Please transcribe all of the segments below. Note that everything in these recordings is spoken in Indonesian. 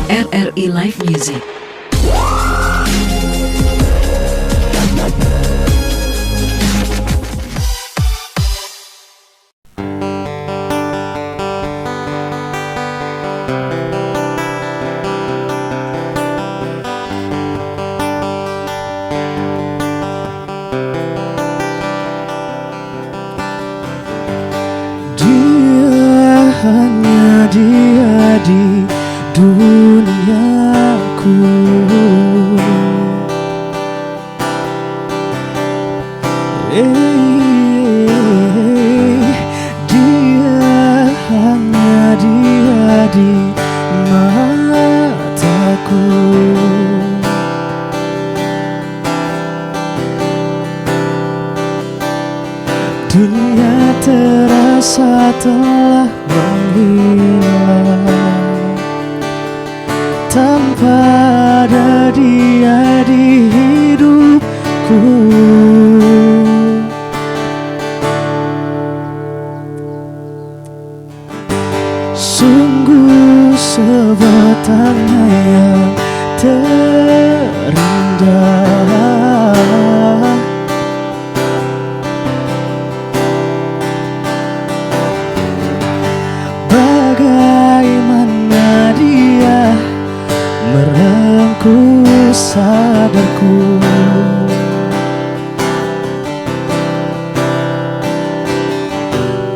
RRI Live Music. Hanya dia di duniaku, dia hanya dia di mataku. Dunia terasa telah menghilang tanpa ada dia di hidupku. Sungguh sebatang yang terindah, bagaimana dia merengkuh sadarku.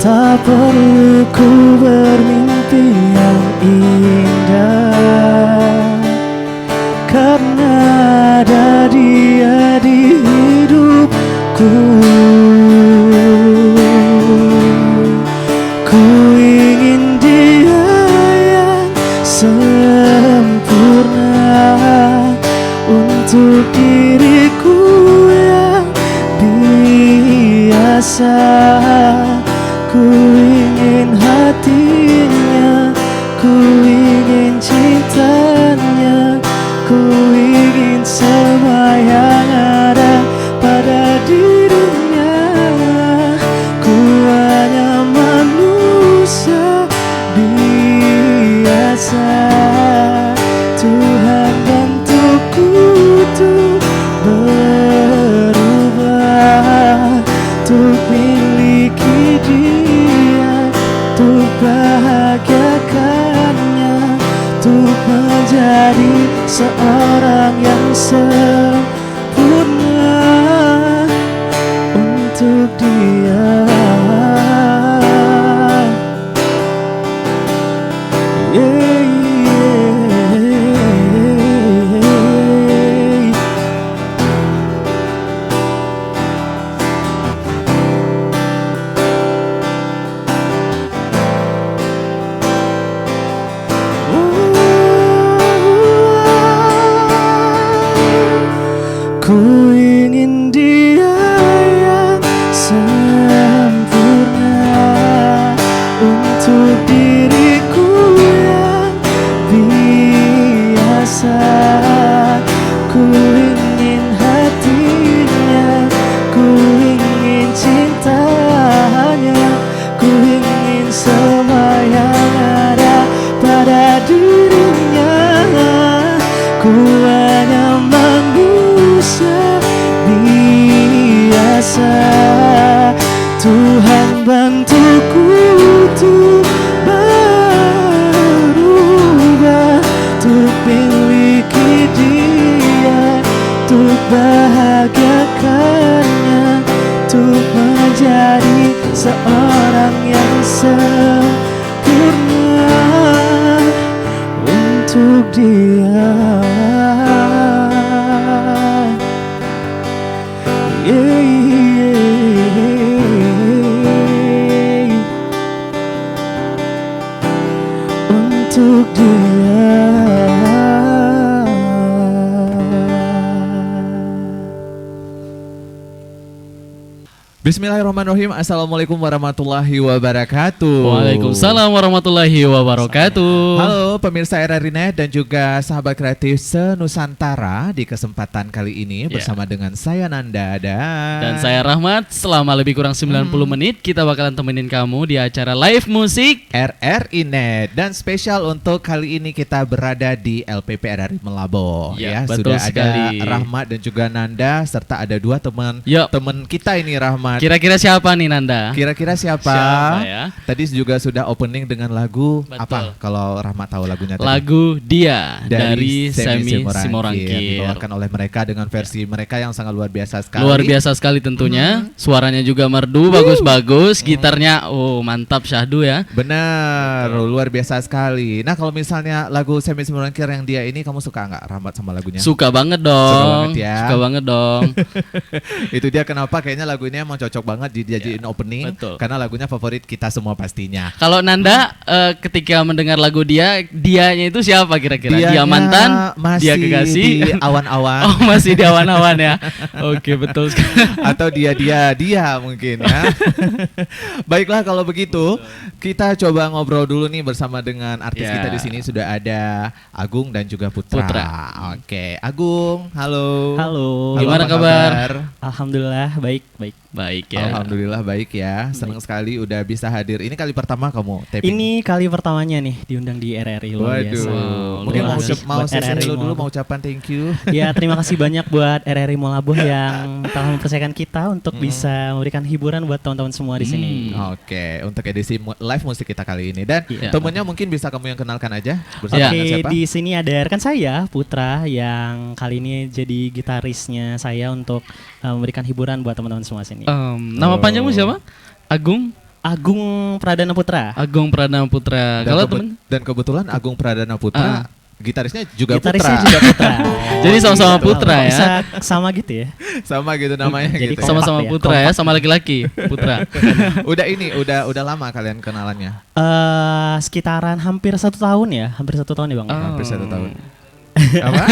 Tak perlu ku bermimpi yang indah, karena ada dia di hidupku. Ku ingin dia yang sempurna untuk diriku yang biasa. Ku ingin hatinya, ku ingin cintanya, ku ingin semua yang ada pada dirinya. Ku hanya manusia biasa, Tuhan bentukku untuk berubah, untuk miliki dia, untuk bahagiakannya, untuk menjadi seorang yang sempurna untuk dia. Ku ingin dia yang sempurna untuk diriku yang biasa. Ku ingin hatinya, ku ingin cintanya, ku ingin semua yang ada pada dirinya. Ku hanya manusia biasa, Tuhan bantuku untuk berubah, untuk miliki dia, untuk bahagiakannya, untuk menjadi seorang yang sempurna untuk dia. Untuk dia. Bismillahirrahmanirrahim. Assalamualaikum warahmatullahi wabarakatuh. Waalaikumsalam warahmatullahi wabarakatuh. Halo pemirsa RRI.net dan juga sahabat kreatif se-Nusantara. Di kesempatan kali ini bersama dengan saya Nanda dan saya Rahmat. Selama lebih kurang 90 menit kita bakalan temenin kamu di acara live musik RRI.net. Dan spesial untuk kali ini kita berada di LPP RRI Melaboh. Ya, Sudah sekali. ada Rahmat dan juga Nanda serta ada dua teman kita ini Rahmat. Kira-kira siapa nih Nanda? Kira-kira siapa ya? Tadi juga sudah opening dengan lagu. Betul. Apa kalau Rahmat tahu lagunya tadi? Lagu Dia dari Semi Simorangkir. Dibawakan oleh mereka dengan versi mereka yang sangat luar biasa sekali. Luar biasa sekali tentunya. Suaranya juga merdu, bagus-bagus. Gitarnya mantap syahdu ya. Benar, luar biasa sekali. Nah kalau misalnya lagu Semi Simorangkir yang Dia ini kamu suka nggak Rahmat sama lagunya? Suka banget dong. Suka banget ya. Suka banget dong. Itu dia kenapa kayaknya lagu ini emang cocok banget dijadiin opening. Betul. Karena lagunya favorit kita semua pastinya. Kalau Nanda ketika mendengar lagu dianya itu siapa kira-kira? Dia Dianya mantan? Masih Dia kekasih? di awan-awan. Oh, masih di awan-awan ya. Oke, betul sekali. Atau dia mungkin ya. Baiklah kalau begitu, kita coba ngobrol dulu nih bersama dengan artis kita di sini. Sudah ada Agung dan juga Putra. Oke, Agung, halo. Halo. Gimana apa kabar? Alhamdulillah baik. Baik ya. Alhamdulillah baik ya. Senang sekali udah bisa hadir. Ini kali pertama kamu taping. Ini kali pertamanya nih diundang di RRI luar biasa. Mungkin Terima kasih mau buat say RRI hello dulu, Molaboh. mau ucapan thank you. Ya, terima kasih banyak buat RRI Molaboh yang telah mempercayakan kita untuk bisa memberikan hiburan buat teman-teman semua di sini. Oke, untuk edisi live musik kita kali ini. Dan Iya. temennya mungkin bisa kamu yang kenalkan aja bersama dengan Oke, siapa? di sini ada rekan saya Putra yang kali ini jadi gitarisnya saya untuk memberikan hiburan buat teman-teman semua sini. Nama panjangmu siapa? Agung Pradana Putra. Agung Pradana Putra. Kalau temen Dan kebetulan Agung Pradana Putra gitarisnya juga Gitarisnya Putra. juga Putra. Jadi sama-sama Putra ya. Bisa sama gitu ya. Sama gitu namanya Jadi gitu. Sama-sama kompak ya, Putra ya, kompak. sama laki-laki Putra. udah lama kalian kenalannya? Sekitaran hampir 1 tahun ya, hampir 1 tahun ya bang. Hampir 1 tahun. Apa?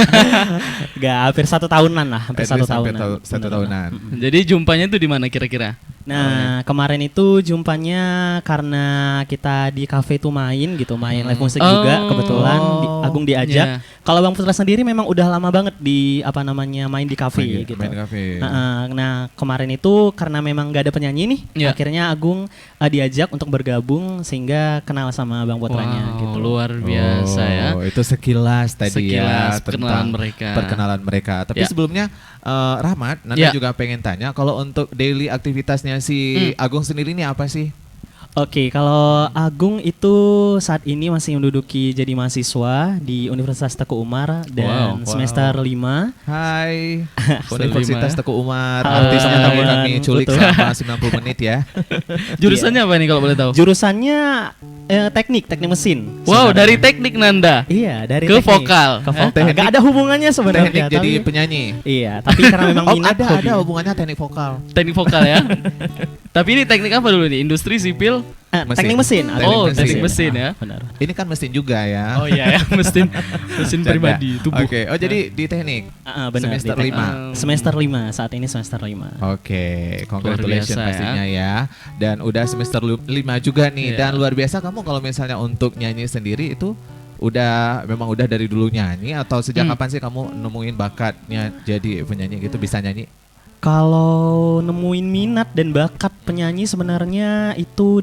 Gak, hampir 1 tahunan lah, hampir 1 tahunan. Satu tahunan. Jadi jumpanya tuh di mana kira-kira? Nah, kemarin itu jumpanya karena kita di cafe itu main live musik juga kebetulan Agung diajak. Iya. Kalau Bang Putra sendiri memang udah lama banget di main di cafe gitu. Main kafe. Nah, kemarin itu karena memang gak ada penyanyi nih, Iya. akhirnya Agung diajak untuk bergabung sehingga kenal sama Bang Putranya gitu. Luar biasa ya. Itu sekilas tadi Sekilas ya perkenalan tentang mereka. Perkenalan mereka. Tapi Ya. sebelumnya Rahmat, Nanda juga pengen tanya kalau untuk daily aktivitasnya si Agung sendiri ini apa sih? Oke, kalau Agung itu saat ini masih menduduki jadi mahasiswa di Universitas Teguh Umar dan semester 5. Hai, Universitas Teguh Umar. Halo, Artisnya teman-teman. tamu kami culik Betul. selama 90 menit ya. Jurusannya apa nih kalau boleh tahu? Jurusannya teknik mesin. Wow, dari teknik Nanda. Iya, dari Ke teknik. vokal. Ke vokal. Teknik- Gak ada hubungannya sebenarnya. Teknik jadi tapi- penyanyi. Iya, tapi karena memang minat hobi. ada hubungannya teknik vokal. Teknik vokal ya. Tapi ini teknik apa dulu nih? Industri sipil? Mesin. Teknik mesin. Teknik mesin ya. Benar. Ini kan mesin juga ya. Oh iya ya, mesin pribadi tubuh. Oke, oh jadi di teknik. Benar. Semester di teknik. 5. Semester 5, saat ini semester 5. Oke, congratulations Luar biasa, pastinya ya. Dan udah semester 5 juga nih. Iya. Dan luar biasa kamu kalau misalnya untuk nyanyi sendiri itu memang udah dari dulu nyanyi atau sejak kapan sih kamu nemuin bakatnya jadi penyanyi gitu, bisa nyanyi? Kalau nemuin minat dan bakat penyanyi sebenarnya itu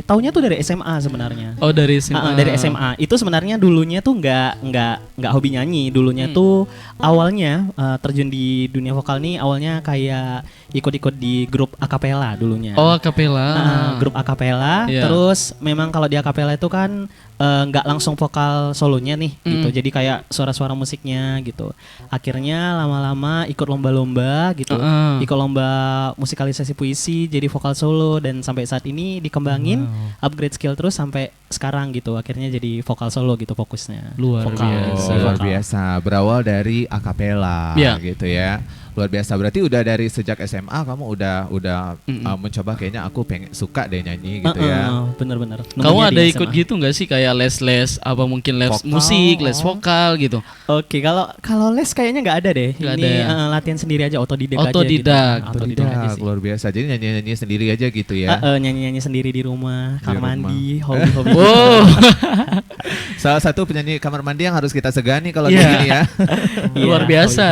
taunya tuh dari SMA sebenarnya. Oh, dari SMA. Dari SMA. Itu sebenarnya dulunya tuh nggak hobi nyanyi. Dulunya tuh awalnya terjun di dunia vokal nih awalnya kayak ikut-ikut di grup akapela dulunya. Oh, akapela. Grup akapela. Iya. Terus memang kalau di akapela itu kan nggak langsung vokal solonya nih gitu. Jadi kayak suara-suara musiknya gitu. Akhirnya lama-lama ikut lomba-lomba gitu. Ikut lomba musikalisasi puisi jadi vokal solo dan sampai saat ini dikembangin upgrade skill terus sampai sekarang gitu. Akhirnya jadi vokal solo gitu fokusnya. Luar Vokal. biasa. Luar biasa, berawal dari akapela Iya. gitu ya. luar biasa. Berarti udah dari sejak SMA kamu udah mencoba, kayaknya aku pengen suka deh nyanyi gitu ya. Bener-bener. Kamu Nemunya ada di ikut SMA. gitu nggak sih kayak les-les apa mungkin les Vokal, musik, les vokal gitu? Oke, kalau les kayaknya nggak ada deh. Nggak Ini ada ya? latihan sendiri aja, otodidak aja. Otodidak. Gitu. Otodidak aja sih. Luar biasa. Jadi nyanyi-nyanyi sendiri aja gitu ya. Nyanyi-nyanyi sendiri di rumah, Di kamar rumah. mandi, hobi-hobi. Oh, Salah satu penyanyi kamar mandi yang harus kita segani kalau Iya. di sini ya. luar Iya, biasa.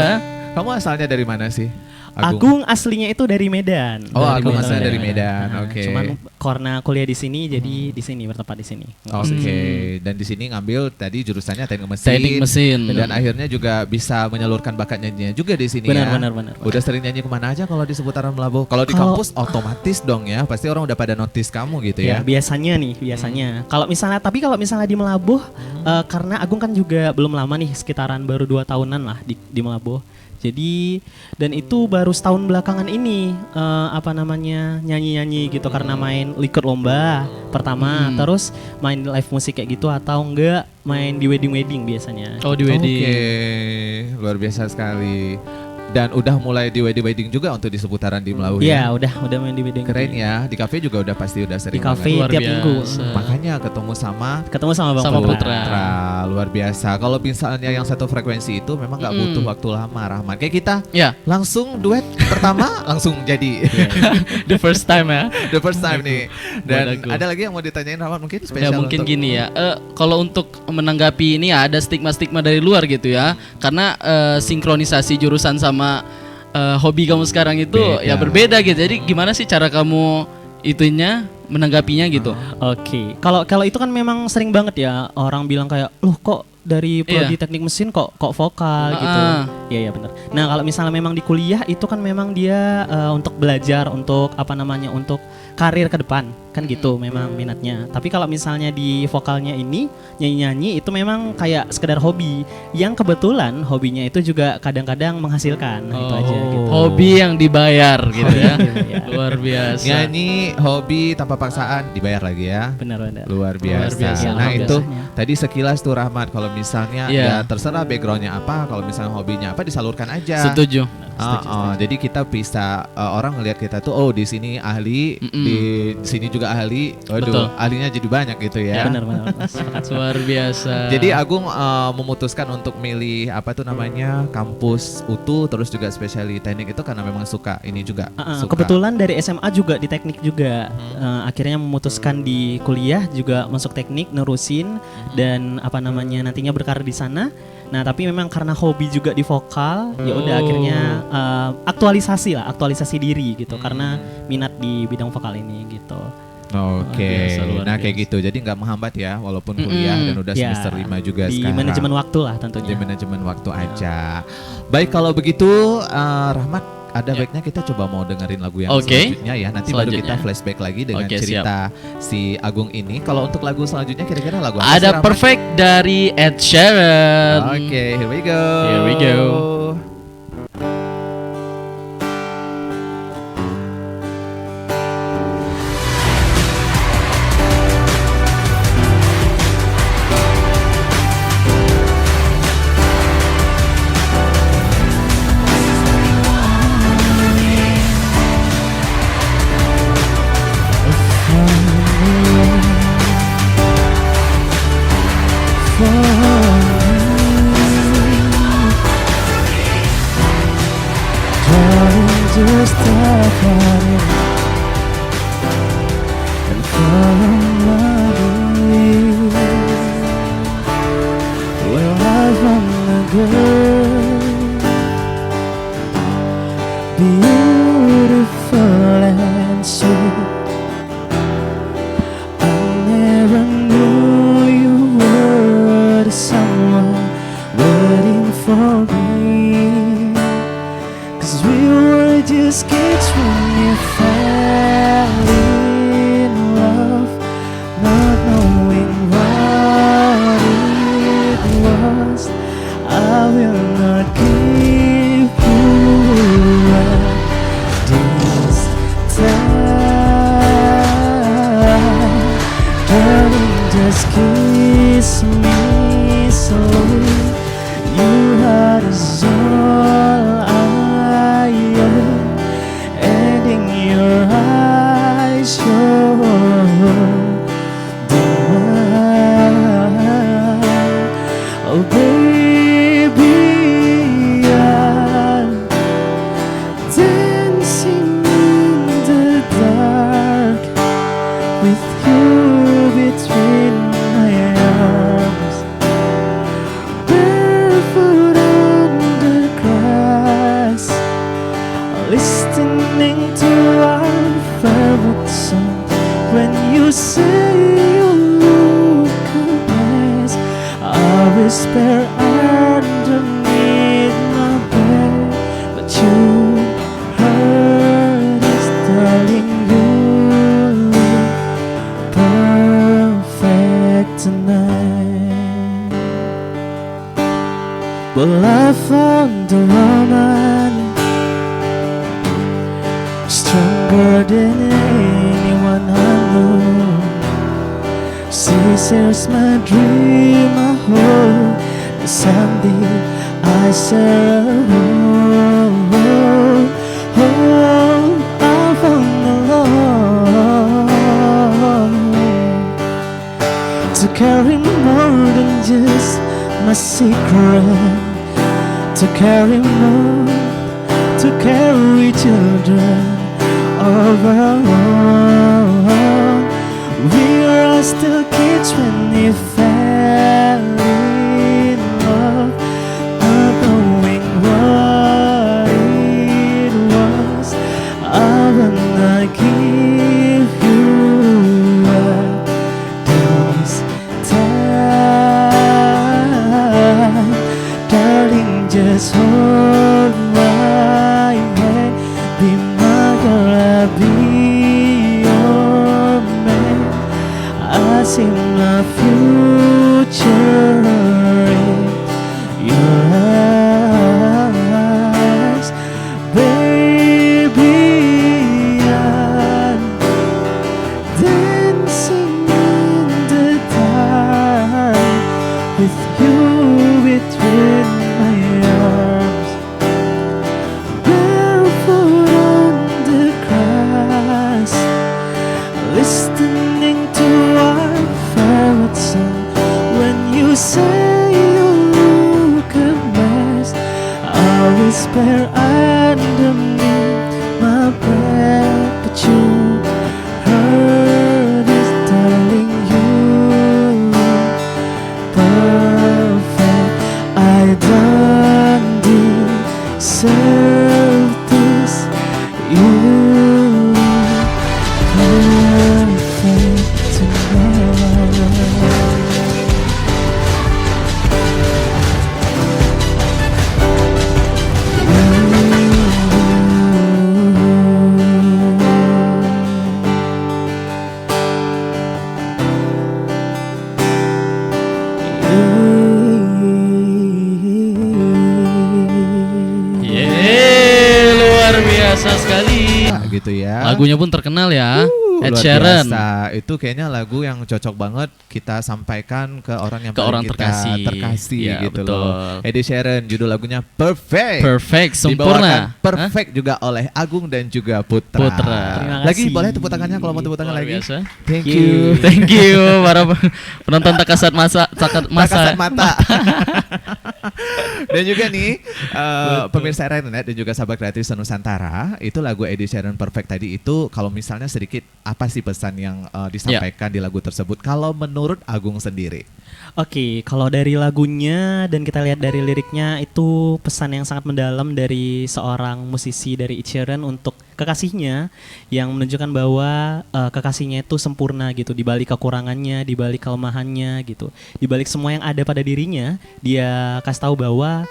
Kamu asalnya dari mana sih? Agung aslinya itu dari Medan. Oh, Dari Agung Medan. asalnya dari Medan. Nah, Oke. Cuman karena kuliah di sini, jadi di sini bertempat di sini. Oke. Dan di sini ngambil tadi jurusannya teknik mesin. Teknik mesin. Dan akhirnya juga bisa menyalurkan bakat nyanyinya juga di sini ya. Benar. Udah sering nyanyi kemana aja kalau di seputaran Melabuh? Kalau di Kalau- kampus otomatis dong ya. Pasti orang udah pada notice kamu gitu Ya, ya. biasanya nih, biasanya. Kalau misalnya di Melabuh, karena Agung kan juga belum lama nih, sekitaran baru 2 tahunan lah di Melabuh. Jadi dan itu baru setahun belakangan ini nyanyi-nyanyi gitu karena main ikut lomba pertama, terus main live musik kayak gitu atau enggak main di wedding biasanya. Oh, di wedding. Oke, luar biasa sekali. Dan udah mulai di wedding juga untuk di seputaran di Melabuh ya. Iya, udah main di wedding. Keren ya. Di kafe juga udah pasti udah sering Di kafe Luar tiap biasa. minggu. Makanya ketemu sama Ketemu sama Bang Sama Putra. Putra. luar biasa. Kalau misalnya yang satu frekuensi itu memang nggak butuh waktu lama, Rahmat. Kayak kita Ya, langsung duet pertama langsung jadi. the first time ya. The first time nih. Dan Buat aku. ada lagi yang mau ditanyain Rahmat mungkin Ya spesial mungkin untuk- gini ya, kalau untuk menanggapi ini ya ada stigma-stigma dari luar gitu ya, karena sinkronisasi jurusan sama hobi kamu sekarang itu Beda. ya berbeda gitu. Jadi gimana sih cara kamu itunya menanggapinya gitu? Oke, kalau itu kan memang sering banget ya orang bilang kayak, loh kok dari prodi teknik mesin kok vokal gitu. Iya benar. Nah kalau misalnya memang di kuliah itu kan memang dia untuk belajar, untuk untuk karir ke depan kan gitu memang minatnya. Tapi kalau misalnya di vokalnya ini nyanyi itu memang kayak sekedar hobi yang kebetulan hobinya itu juga kadang-kadang menghasilkan. Nah, itu aja gitu. Hobi yang dibayar gitu ya. Iya. Luar biasa. Nyanyi hobi tanpa paksaan dibayar lagi ya. Benar-benar. Luar biasa. biasa. Nah Luar itu biasanya. tadi sekilas tuh Rahmat, kalau misalnya Iya. ya terserah backgroundnya apa, kalau misalnya hobinya apa disalurkan aja. Setuju. Jadi kita bisa orang ngelihat kita tuh oh di sini ahli, di sini juga ahli. Waduh, Betul. ahlinya jadi banyak gitu ya. Benar-benar. Sepakat. Luar biasa. Jadi Agung memutuskan untuk milih apa tuh namanya kampus UTU terus juga spesiali teknik itu karena memang suka ini juga. Suka. Kebetulan dari SMA juga di teknik juga. Akhirnya memutuskan di kuliah juga masuk teknik nerusin dan nantinya berkarir di sana. Nah tapi memang karena hobi juga di vokal, ya udah akhirnya aktualisasi diri gitu karena minat di bidang vokal ini gitu. Oke, biasa, luar nah kayak biasa. gitu. Jadi nggak menghambat ya, walaupun kuliah dan udah Ya, semester 5 juga di sekarang. manajemen waktu lah Di tentunya. manajemen waktu aja. Baik kalau begitu, Rahmat, ada baiknya kita coba mau dengerin lagu yang Oke. selanjutnya ya. Nanti baru kita Selanjutnya. flashback lagi dengan Oke, cerita si Agung ini. Kalau untuk lagu selanjutnya kira-kira lagu apa sih, Ada Rahmat? Perfect dari Ed Sheeran. Oke, here we go. Here we go. Just stop running and fall in love with you. Where I wanna go, beautiful and sweet. I never knew you were someone waiting for me. 'Cause we were just kids when you fell in love, not knowing what it was. I will not give you up this time. Darling, just kiss me slowly. Your heart is all I whisper underneath my bed, but you heard is telling you look perfect tonight. Well, I found a woman stronger than anyone I know. She shares my dream, I hope that someday I share a home. I found the Lord to carry more than just my secret, to carry more, to carry children of our own. We are still kids when we fell in love, not knowing what it was. I wanna give you up this time, darling, just hold my hand, be my girl, I'll be your man. I see my future in your eyes, baby. I'm dancing in the dark with you between my arms, barefoot on the grass, listening to our favorite song. When you say you look a mess, I whisper underneath my breath, but you heard is telling you perfect. I don't deserve this. You perfect tonight. Yeay, luar biasa sekali. Gitu ya. Lagunya pun terkenal ya. Ed Luar Sheeran. biasa. Itu kayaknya lagu yang cocok banget kita sampaikan ke orang yang Ke paling orang kita terkasih. Ya, gitu betul. loh. Ed Sheeran, judul lagunya Perfect. Perfect, Dibawakan sempurna. perfect juga oleh Agung dan juga Putra. Putra. Terima Lagi kasih. boleh tepuk tangannya kalau mau tepuk tangan Luar lagi. biasa. Thank You. you. Thank you para penonton Takasat Masa, Kasat Masa. mata. Dan juga nih pemirsa Renet dan juga sahabat kreatif Nusantara, itu lagu Ed Sheeran Perfect tadi itu kalau misalnya sedikit apa sih pesan yang disampaikan di lagu tersebut kalau menurut Agung sendiri? Oke, kalau dari lagunya dan kita lihat dari liriknya itu pesan yang sangat mendalam dari seorang musisi dari Ed Sheeran untuk kekasihnya yang menunjukkan bahwa kekasihnya itu sempurna gitu, di balik kekurangannya, di balik kelemahannya gitu, di balik semua yang ada pada dirinya, dia kasih tahu bahwa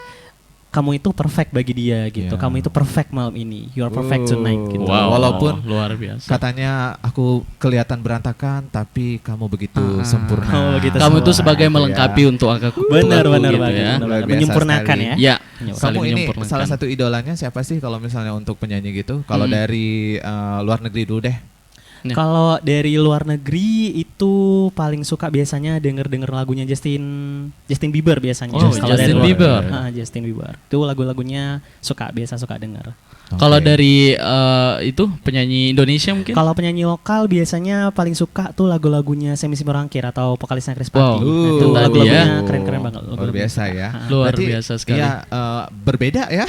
kamu itu perfect bagi dia gitu. Yeah. Kamu itu perfect malam ini. You are perfect tonight gitu. Wow, Walaupun luar biasa. katanya aku kelihatan berantakan tapi kamu begitu sempurna. Oh, begitu Kamu itu sempurna. sebagai Gitu melengkapi ya. untuk aku. Benar aku benar gitu banget. ya. benar Luar banget. biasa Menyempurnakan sekali. ya. Ya, Kamu ini menyempurnakan. salah satu idolanya siapa sih kalau misalnya untuk penyanyi gitu? Kalau dari luar negeri dulu deh. Ya. Kalau dari luar negeri itu paling suka biasanya denger lagunya Justin Bieber biasanya. Oh, Kalau Justin dari luar- Bieber. Justin Bieber. Itu lagu-lagunya biasa suka denger. Kalau Oke. dari itu penyanyi Indonesia mungkin? Kalau penyanyi lokal biasanya paling suka tuh lagu-lagunya Semi Simorangkir atau vokalisnya Chris Patti. Wow. Nah, itu Tadi lagu-lagunya ya. keren-keren banget. Luar lagu-lagunya biasa suka. ya. Luar Berarti, biasa sekali. Ya berbeda ya.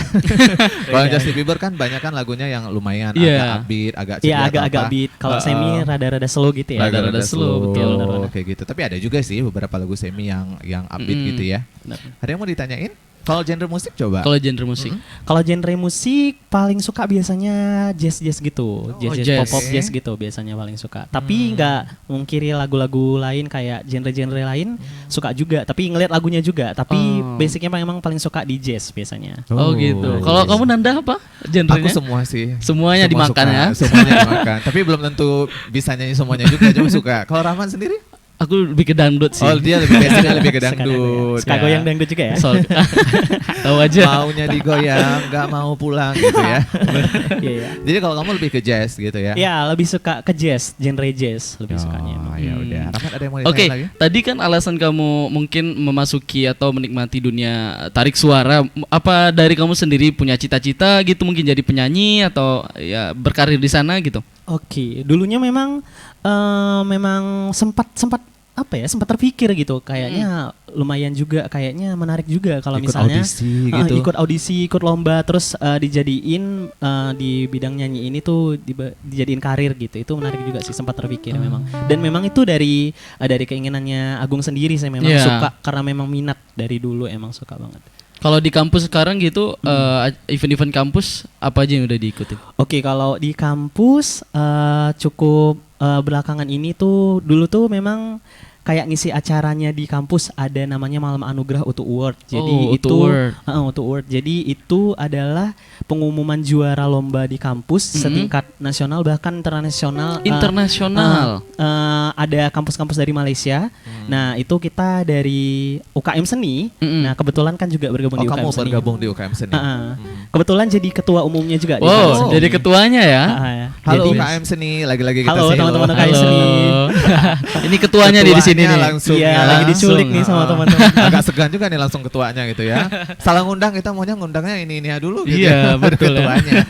Kalau Justin Bieber kan banyak kan lagunya yang lumayan Iya. agak upbeat, agak Iya ceria agak-agak apa. beat. Kalau Semi rada-rada slow gitu ya. Rada-rada slow, betul. Kayak gitu. Tapi ada juga sih beberapa lagu semi yang upbeat gitu ya. Benar. Ada yang mau ditanyain? Kalau genre musik coba. Kalau genre musik. Kalau genre musik paling suka biasanya jazz gitu, jazz jazz. pop jazz gitu biasanya paling suka. Tapi nggak mungkiri lagu-lagu lain kayak genre-genre lain suka juga. Tapi ngeliat lagunya juga. Tapi basicnya memang paling suka di jazz biasanya. Oh gitu. Kalau kamu Nanda apa genrenya? Aku semua sih. Semuanya Semua dimakan suka, ya. Semuanya dimakan. Tapi belum tentu bisa nyanyi semuanya juga. Cuma suka. Kalau Rahman sendiri? Aku lebih ke dangdut sih. Oh dia lebih basicnya lebih ke Suka dangdut. Suka goyang dangdut juga ya. Soal tahu aja. Maunya digoyang, nggak mau pulang gitu ya. Iya, iya. Jadi kalau kamu lebih ke jazz gitu ya? Ya, lebih suka ke jazz, genre jazz lebih sukanya. Oh ya udah. Rahmat ada yang mau Oke, ditanya lagi? tadi kan alasan kamu mungkin memasuki atau menikmati dunia tarik suara, apa dari kamu sendiri punya cita-cita gitu mungkin jadi penyanyi atau ya berkarir di sana gitu? Oke, dulunya memang sempat sempat terpikir gitu, kayaknya lumayan juga, kayaknya menarik juga kalau Ikut misalnya audisi gitu. ikut audisi, ikut lomba, terus dijadiin di bidang nyanyi ini tuh dijadiin karir gitu, itu menarik juga sih, sempat terpikir memang. Dan memang itu dari keinginannya Agung sendiri, saya memang suka karena memang minat dari dulu, emang suka banget. Kalau di kampus sekarang gitu, event-event kampus apa aja yang udah diikutin? Oke, kalau di kampus cukup belakangan ini tuh, dulu tuh memang kayak ngisi acaranya di kampus ada namanya Malam Anugerah Utu Award. Jadi Utu Award. Utu Award. Jadi itu adalah pengumuman juara lomba di kampus setingkat nasional bahkan internasional. Internasional. Ada kampus-kampus dari Malaysia. Nah, itu kita dari UKM Seni. Nah, kebetulan kan juga bergabung di UKM kamu Seni. bergabung di UKM Seni. Kebetulan jadi ketua umumnya juga di Wow, UKM Seni. jadi ketuanya ya. Halo Jadi- UKM Seni, lagi-lagi kita Halo say teman-teman hello. UKM Seni. Ini ketuanya di sini nih. Langsung Iya, ya. lagi diculik nih sama teman-teman. Agak segan juga nih langsung ketuanya gitu ya. Salah ngundang, kita maunya ngundangnya ini dulu gitu. Iya, ya. betul ya. Ketuanya.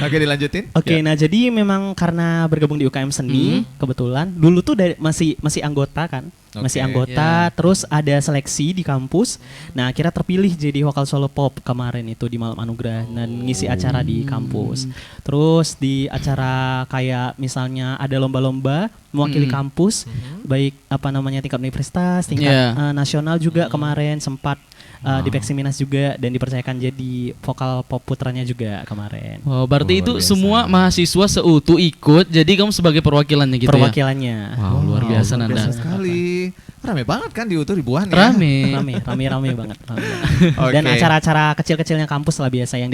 Oke, dilanjutin. Oke, nah jadi memang karena bergabung di UKM Seni, kebetulan dulu tuh masih anggota kan, masih Oke, anggota, terus ada seleksi di kampus. Nah, akhirnya terpilih jadi vokal solo pop kemarin itu di Malam Anugerah dan ngisi acara di kampus. Terus di acara kayak misalnya ada lomba-lomba mewakili kampus, baik tingkat universitas, tingkat nasional juga kemarin sempat di Peksiminas juga, dan dipercayakan jadi vokal pop putranya juga kemarin. Oh, berarti Luar itu biasa. semua mahasiswa seutuh ikut, jadi kamu sebagai perwakilannya gitu Perwakilannya. ya? Wow, luar biasa luar Nanda. biasa sekali. Rame banget kan di UTU ribuan ya. Rame. Rame banget. Oke. Dan acara-acara kecil-kecilnya kampus lah biasa yang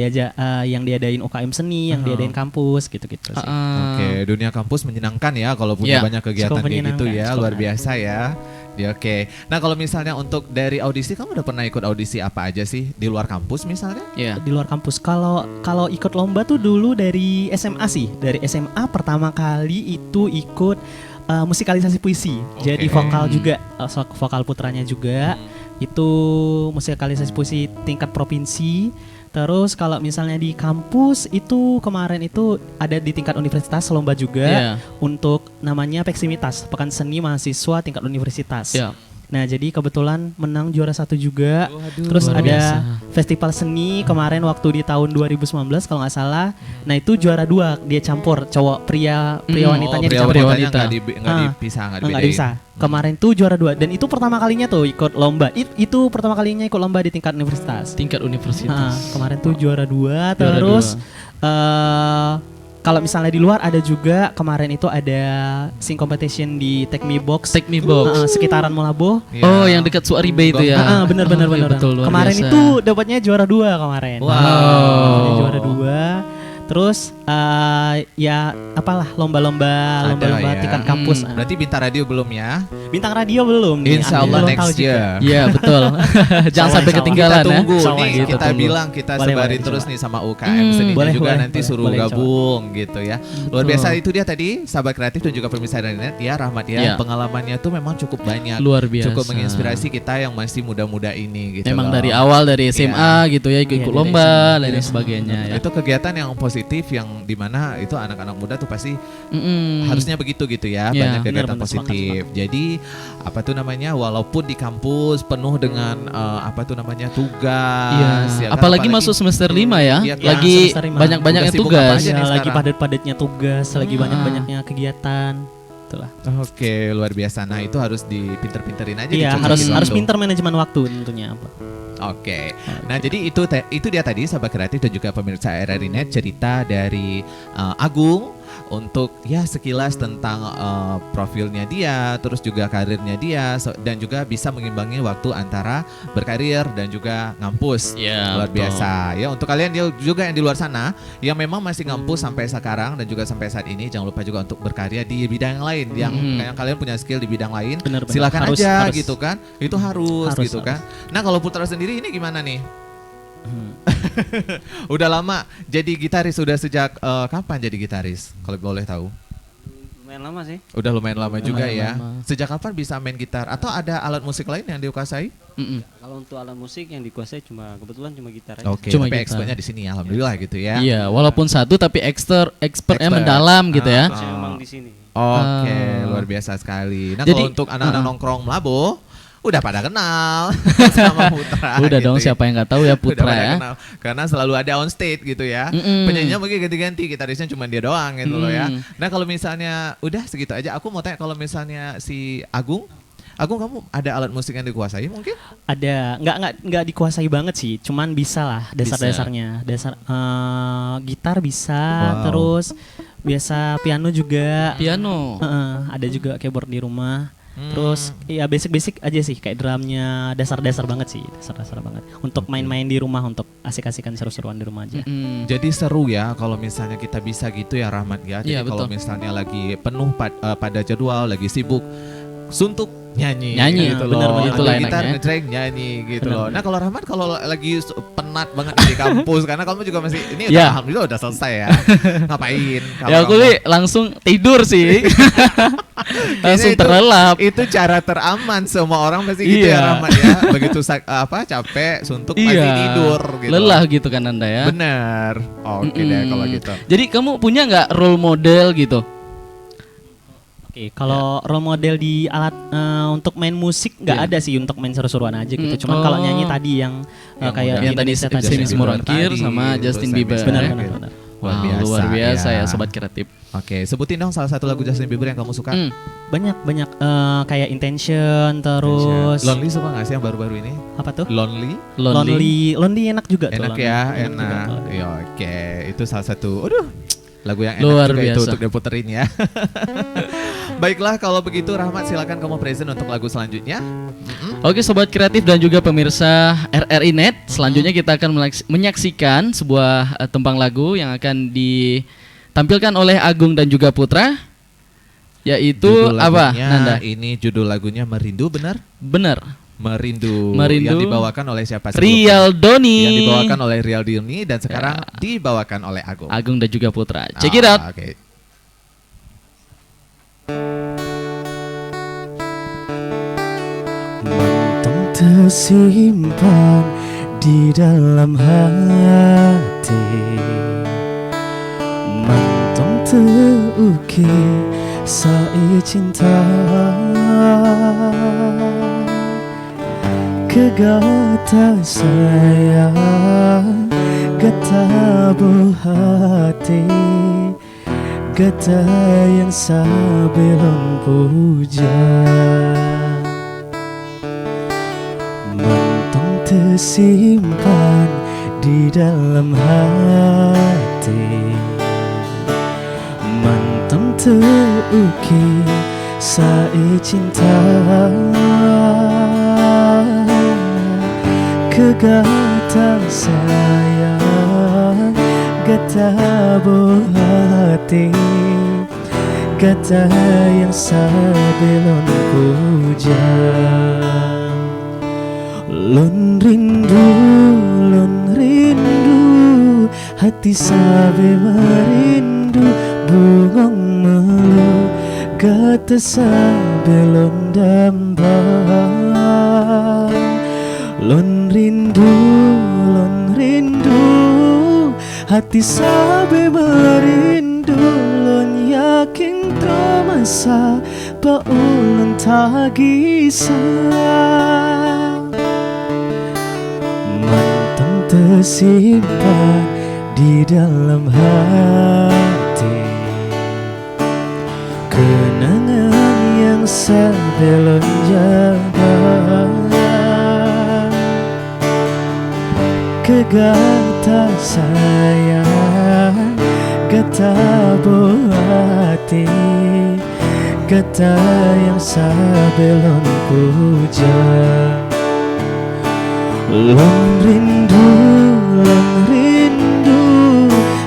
diadain UKM Seni, yang diadain kampus gitu-gitu sih. Oke, dunia kampus menyenangkan ya kalau punya Ya, banyak kegiatan cukup kayak gitu menyenangkan, ya, cukup luar biasa ya. Ya, oke. Nah, kalau misalnya untuk dari audisi, kamu udah pernah ikut audisi apa aja sih di luar kampus misalnya? Iya. Di luar kampus, kalau ikut lomba tuh dulu dari SMA sih. Dari SMA pertama kali itu ikut musikalisasi puisi. Jadi vokal juga, vokal putranya juga. Itu musikalisasi puisi tingkat provinsi. Terus kalau misalnya di kampus itu kemarin itu ada di tingkat universitas lomba juga untuk namanya Peksimitas, Pekan Seni Mahasiswa Tingkat Universitas. Iya. Nah, jadi kebetulan menang juara 1 juga. Terus luar ada biasa. festival seni kemarin waktu di tahun 2019 kalau nggak salah. Nah, itu juara 2, dia campur cowok pria wanitanya pria dicampur. wanitanya wanita. nggak dipisah, nggak Nggak dibedain. bisa. Kemarin tuh juara 2 dan itu pertama kalinya tuh ikut lomba. Itu pertama kalinya ikut lomba di tingkat universitas. Tingkat universitas. Kemarin tuh juara 2, Juara terus kalau misalnya di luar ada juga kemarin itu ada sing competition di Take Me Box. Take Me Box. Sekitaran Molabo. Iya. Oh, yang dekat Suaribe itu ya. Bener. iya, betul, luar Kemarin biasa. itu dapatnya juara 2 kemarin. Wow. Dapatnya juara 2. Terus lomba-lomba ya. tingkat kampus. Berarti Bintang Radio belum ya? Bintang radio belum nih. Insya Aku Allah belum tahu next juga. year. Iya, betul. Jangan sampai Insya Allah. ketinggalan Kita tunggu Insya Allah, nih, insya kita Allah. bilang kita Boleh, sebarin boleh, terus coba. nih sama UKM Seninya boleh, juga boleh, nanti boleh, suruh boleh, coba. gabung gitu ya. Luar biasa itu dia tadi sahabat kreatif dan juga pemirsa dari net ya Rahmat ya. Iya. Pengalamannya tuh memang cukup banyak. Luar biasa. Cukup menginspirasi kita yang masih muda-muda ini gitu. Emang loh. dari awal dari SMA gitu ya, ikut Iya, dari lomba SMA. dan lain sebagainya ya. Itu kegiatan yang positif yang dimana itu anak-anak muda tuh pasti Mm-mm. harusnya begitu gitu ya, Iya, banyak kegiatan benar, positif. Jadi apa tuh namanya, walaupun di kampus penuh dengan tugas, Iya. ya kan? Apalagi masuk semester 5 ya. Iya, lagi semester 5. banyak-banyaknya Udah sibuk apa tugas. aja nih Ya, lagi sekarang? padat-padatnya tugas, lagi banyak-banyaknya kegiatan. Itulah. Oke, luar biasa. Nah, itu harus dipinter-pinterin aja. Iya, dicocokin harus waktu. pintar manajemen waktu tentunya. Oke. Nah, jadi itu dia tadi sahabat kreatif dan juga pemirsa RRI Net, cerita dari Agung untuk ya sekilas tentang profilnya dia, terus juga karirnya dia dan juga bisa mengimbangi waktu antara berkarir dan juga ngampus. Ya, Luar betul. biasa. Ya, untuk kalian juga yang di luar sana yang memang masih ngampus sampai sekarang dan juga sampai saat ini, jangan lupa juga untuk berkarya di bidang yang lain yang kalian punya skill di bidang lain. Benar-benar. Silakan Harus, aja harus. gitu kan. Itu harus gitu kan. Nah, kalau Putra sendiri ini gimana nih? Udah lama jadi gitaris, sudah sejak kapan jadi gitaris? Kalau boleh tahu. Lumayan lama sih. Udah lumayan lama juga ya. lama. Sejak kapan bisa main gitar? Atau ada alat musik lain yang dikuasai? Kalau untuk alat musik yang dikuasai kebetulan cuma gitar aja. Oke, Cuma tapi gitar. expertnya di sini alhamdulillah gitu ya. Iya, walaupun satu tapi expertnya Expert. mendalam gitu ya. Saya memang di sini. Oke, luar biasa sekali. Nah, Jadi- kalau untuk anak-anak nongkrong Melabo, udah pada kenal sama Putra. Udah gitu dong, ya. siapa yang nggak tahu ya Udah Putra pada ya. kenal. Karena selalu ada on stage gitu ya. Penyanyinya mungkin ganti-ganti, gitarisnya cuma dia doang gitu loh ya. Nah, kalau misalnya udah segitu aja, aku mau tanya kalau misalnya si Agung, kamu ada alat musik yang dikuasai mungkin? Ada, nggak dikuasai banget sih, cuman bisa lah dasar-dasarnya. Gitar bisa, Wow. terus biasa piano juga. Piano. Ada juga keyboard di rumah. Terus ya basic-basic aja sih, kayak drumnya dasar-dasar banget sih, dasar-dasar banget. Untuk main-main di rumah, untuk asik-asikan seru-seruan di rumah aja. Jadi seru ya kalau misalnya kita bisa gitu ya Rahmat ya. Jadi Iya, kalau betul. misalnya lagi penuh pada jadwal, lagi sibuk, suntuk nyanyi Nyanyi, gitu benar, loh. benar, Ambil itulah gitar enaknya. ngejreng nyanyi gitu Benar, loh. benar. Nah, kalau Rahmat kalau lagi penat banget di kampus karena kamu juga masih ini udah Ya. alhamdulillah udah selesai ya. Ngapain? Kalau Ya aku kamu- nih langsung tidur sih. Langsung Kayaknya terlelap. Itu cara teraman, semua orang pasti gitu ya Iya. Rahmat ya. Begitu capek, suntuk pasti tidur gitu. Lelah gitu kan Anda ya. Bener. Oke deh kalau gitu. Jadi kamu punya nggak role model gitu? Oke, kalau role model di alat untuk main musik nggak Iya. ada sih, untuk main seru-seruan aja gitu. Cuman kalau nyanyi tadi yang Yang kayak udah- di yang tadi Indonesia Justin tadi. Bieber Murangkir tadi, sama terus Justin Sam Bieber. Smith, Benar, ya. benar, benar. Luar biasa ya sobat kreatif. Oke, sebutin dong salah satu lagu Justin Bieber yang kamu suka. Banyak kayak Intention, terus Lonely suka gak sih yang baru-baru ini? apa tuh? Lonely? Lonely enak juga tuh. Enak Lonely. ya, Enak juga enak. tuh. Ya, oke, itu salah satu. Aduh, lagu yang enak Luar juga itu biasa. untuk diputerin ya. Baiklah, kalau begitu Rahmat silakan kamu present untuk lagu selanjutnya. Oke sobat kreatif dan juga pemirsa RRI Net, selanjutnya kita akan menyaksikan sebuah tembang lagu yang akan ditampilkan oleh Agung dan juga Putra, yaitu Judul apa lagunya, Nanda? Ini judul lagunya Merindu, benar? Bener, Merindu. Merindu. Yang dibawakan oleh siapa? sebelumnya? Rial Doni. Yang dibawakan oleh Rial Doni dan sekarang dibawakan oleh Agung. Agung dan juga Putra. Check it out. Oke. Mentong tersimpan di dalam hati, mentong terukir saat cinta, kegata sayang, gata berhati, gata yang sebelum puja. Mentong tersimpan di dalam hati, mentong terukir saat cinta, kegata sayang, gata berhati, gata yang sebelum puja. Lon rindu, hati sabe merindu, bungong melu, kata sabe lon dambang. Lon rindu, hati sabe merindu, lon yakin masa paulun tagisah. Mentong tersimpan di dalam hati, kenangan yang sebelum jaga, kegata sayang gata buati gata yang sebelum puja Lon rindu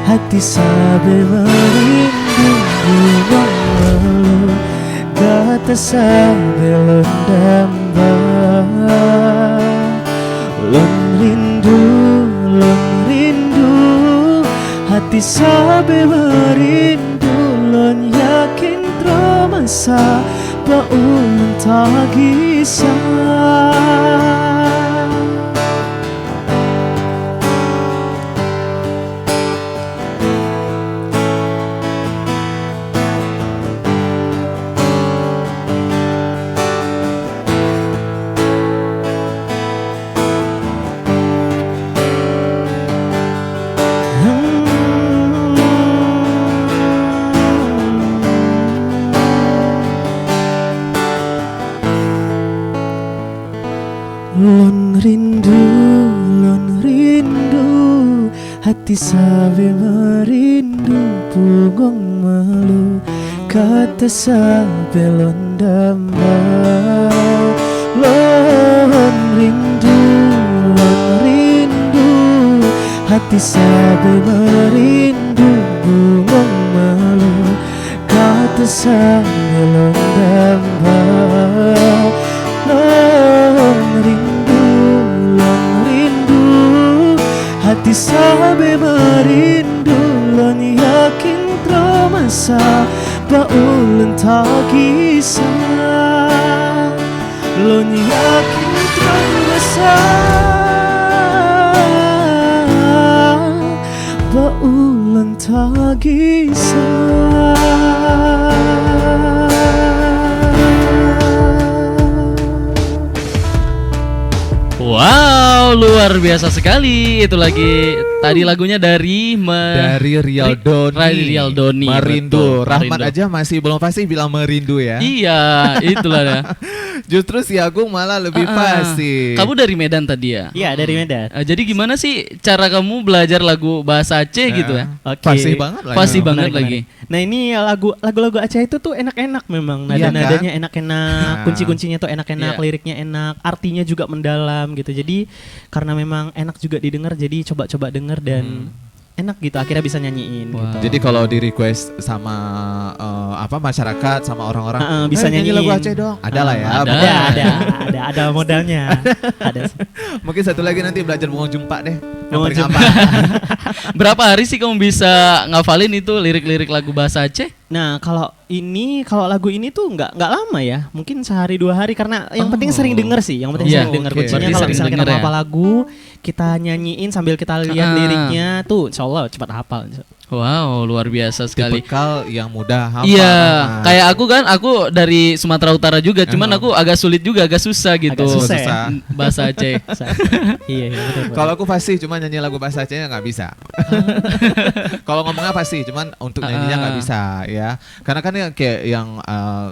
hati sabe merindu malu gata sabe londamba Lon rindu hati sabe merindu lon yakin tramasa paulun tagisa Lon rindu hati sabe merindu pungong malu kata sabe londamba Lon rindu hati sabe merindu pungong malu kata sabe londamba hati sabe merindu lon yakin tramasa paulun tagisa lon yakin tramasa paulun tagisa Wow, luar biasa sekali. Itu lagi tadi lagunya dari Rial Doni. Merindu. Betul, Rahmat Merindu. aja masih belum pasti bilang merindu ya. Iya, itulah ya. Justru si Agung malah lebih pasti. Kamu dari Medan tadi ya? Iya dari Medan. Jadi gimana sih cara kamu belajar lagu bahasa Aceh gitu ya? Oke. Fasih banget lagi. Fasih banget Menarik, lagi. menarik. Nah ini lagu-lagu Aceh itu tuh enak-enak memang. Iya Nada-nadanya kan? enak-enak, Nah. kunci-kuncinya tuh enak-enak, Iya. liriknya enak, artinya juga mendalam gitu. Jadi karena memang enak juga didengar, jadi coba-coba denger dan enak gitu. Akhirnya bisa nyanyiin. Wow. Gitu. Jadi kalau di request sama masyarakat sama orang-orang Bisa nyanyi lagu nyanyiin. Aceh dong. Ada lah ya. Ada modalnya. Ada. Mungkin satu lagi nanti belajar bungong jumpa deh. Yang Bungong paling jumpa. apa? Berapa hari sih kamu bisa ngafalin itu lirik-lirik lagu bahasa Aceh? Nah kalau lagu ini tuh nggak lama ya, mungkin sehari 2 hari karena yang penting sering denger sih, yang penting Iya, sering denger. oke. Kuncinya Berarti kalau sering misalnya kita denger mau ya. apa lagu, kita nyanyiin sambil kita lihat liriknya tuh, insya Allah cepat hafal. Wow, luar biasa sekali. Tipikal yang mudah hafal. Iya, Rahmat. kayak aku dari Sumatera Utara juga, cuman aku agak sulit juga, agak susah gitu. Agak susah ya? Bahasa Aceh. Iya betul. Kalau aku fasih cuma nyanyi lagu bahasa Acehnya nggak bisa. Kalau ngomongnya fasih cuman untuk nyanyinya nggak bisa ya. Karena kan yang kayak yang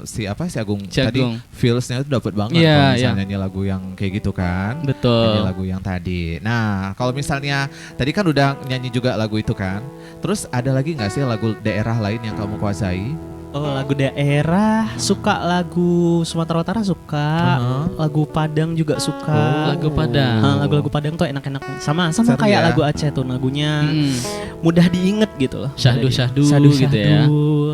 si Agung Si tadi Agung. feelsnya itu dapat banget Iya, kalau misalnya iya. nyanyi lagu yang kayak gitu kan. Betul. Nyanyi lagu yang tadi. Nah kalau misalnya tadi kan udah nyanyi juga lagu itu kan. Terus ada lagi nggak sih lagu daerah lain yang kamu kuasai? Oh lagu daerah, suka lagu Sumatera Utara suka, lagu Padang juga suka. Lagu Padang. Lagu-lagu Padang tuh enak-enak, sama Seru kayak ya? lagu Aceh tuh lagunya Mm. mudah diinget gitu loh. Syahdu-syahdu Syahdu-syahdu gitu ya.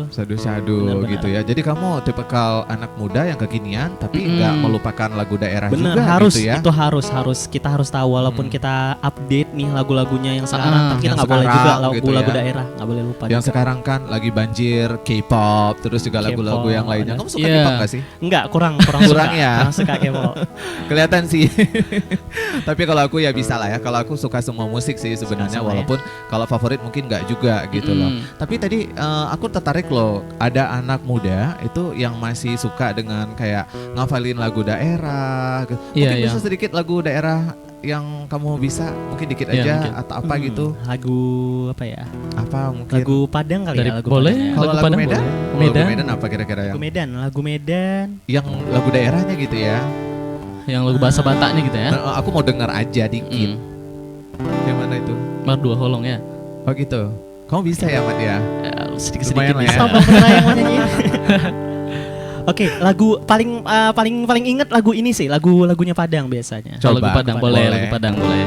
Sadu-sadu Benar-benar. gitu ya. Jadi kamu tipikal anak muda yang kekinian tapi nggak melupakan lagu daerah Bener, juga harus gitu ya. itu harus kita harus tahu walaupun kita update nih lagu-lagunya yang sekarang, tapi kita yang nggak boleh juga sekarang gitu lagu-lagu ya. daerah nggak boleh lupa. Yang juga. sekarang kan lagi banjir K-pop, terus juga lagu-lagu K-pop, yang lainnya. ada. Kamu suka Iya. K-pop gak sih? Enggak kurang Kurang suka, ya? kurang suka K-pop. Kelihatan sih. Tapi kalau aku ya bisa lah ya. Kalau aku suka semua musik sih sebenarnya, Sama-sama ya. walaupun kalau favorit mungkin nggak juga gitu loh. Tapi tadi aku tertarik loh, ada anak muda itu yang masih suka dengan kayak ngafalin lagu daerah. Iya, Mungkin iya. bisa sedikit lagu daerah yang kamu bisa, mungkin dikit Iya, aja mungkin. atau apa gitu. Lagu apa ya? Apa mungkin? Lagu Padang kali Dari ya lagu boleh? Padang ya. Kalau lagu lagu Padang Medan? boleh. Kalau Medan? Lagu Medan apa kira-kira Lagu Medan. yang lagu daerahnya gitu ya? Yang lagu bahasa Bataknya gitu ya. Nah, aku mau dengar aja dikit. Mm. Yang mana itu? Mardua Holong ya. Oh gitu. Kamu bisa ya, Mat ya? Sedikit-sedikit Lumayan lah ya. bisa. Apa pernah yang mau nyanyi? Oke, lagu paling inget lagu ini sih, lagunya Padang biasanya. Coba. Lagu Padang boleh, Boleh. lagu Padang boleh.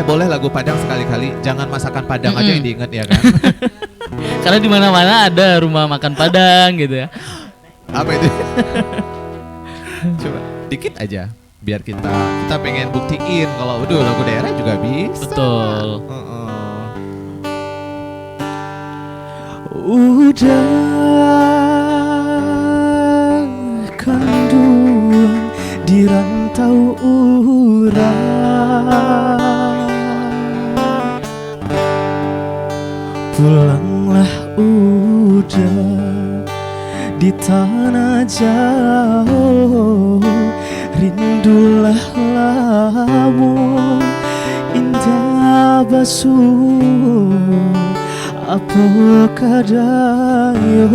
Boleh lagu Padang sekali-kali. Jangan masakan Padang aja yang diinget ya kan? Karena di mana-mana ada rumah makan Padang gitu ya. Apa itu? Coba dikit aja biar kita pengen buktiin kalau lagu daerah juga bisa. Betul. Udah kanduang di rantau urang, pulanglah udah di tanah jauh, rindulah lamun indah basuh apa kadayo,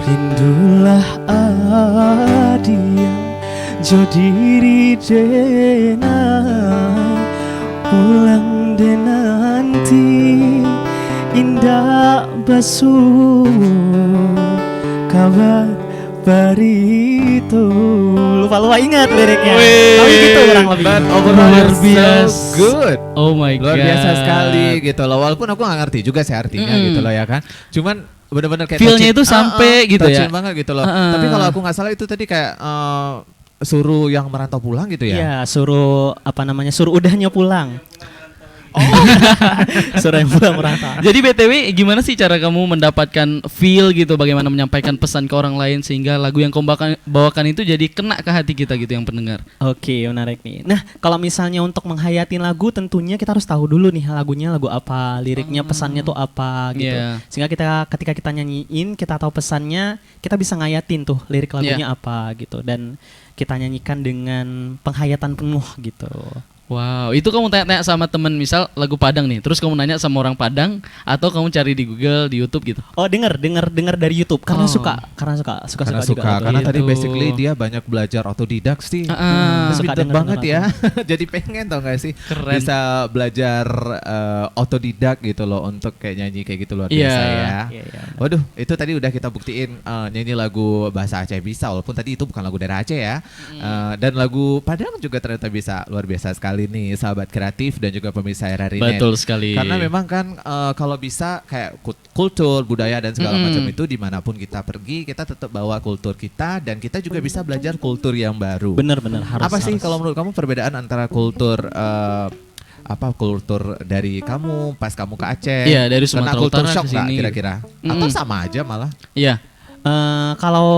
rindulah adia jo diri denai, pulang de nanti indah basuh kabar barito. Lupa ingat liriknya. Tapi gitu kurang lebih. But overall Luar it's biasa. so good. Oh my god. Luar biasa sekali gitu loh. Walaupun aku gak ngerti juga sih artinya gitu loh ya kan. Cuman bener-bener kayak Feel-nya touching- itu sampai gitu ya. touching banget gitu loh. Tapi kalau aku nggak salah itu tadi kayak suruh yang merantau pulang gitu ya. Iya, suruh udahnya pulang. Suruh yang pulang merantau. Jadi BTW gimana sih cara kamu mendapatkan feel gitu, bagaimana menyampaikan pesan ke orang lain sehingga lagu yang kamu bawakan itu jadi kena ke hati kita gitu yang pendengar. Oke, menarik nih. Nah, kalau misalnya untuk menghayatin lagu tentunya kita harus tahu dulu nih lagunya lagu apa, liriknya, pesannya tuh apa gitu. Yeah. Sehingga ketika kita nyanyiin, kita tahu pesannya, kita bisa ngayatin tuh lirik lagunya apa gitu, dan kita nyanyikan dengan penghayatan penuh gitu. Wow, itu kamu tanya-tanya sama temen misal lagu Padang nih, terus kamu nanya sama orang Padang atau kamu cari di Google, di YouTube gitu? Oh, denger dari YouTube karena Oh. suka Karena juga. suka, karena tadi Gitu. basically dia banyak belajar otodidak sih. Suka Pinter denger banget ya. Jadi pengen tau gak sih Keren. bisa belajar otodidak gitu loh untuk kayak nyanyi kayak gitu luar Iya. biasa ya. Iya. Waduh, itu tadi udah kita buktiin nyanyi lagu bahasa Aceh bisa, walaupun tadi itu bukan lagu daerah Aceh ya. Dan lagu Padang juga ternyata bisa, luar biasa sekali nih sahabat kreatif dan juga pemirsa RRI Net. Betul sekali. Karena memang kan kalau bisa kayak kultur, budaya dan segala macam itu dimanapun kita pergi, kita tetap bawa kultur kita dan kita juga bisa belajar kultur yang baru. Bener harus. Apa sih harus. kalau menurut kamu perbedaan antara kultur kultur dari kamu pas kamu ke Aceh? Iya, dari Kena Sumatera kultur Utara shock ke nggak sini. kira-kira? Atau sama aja malah? Iya. Kalau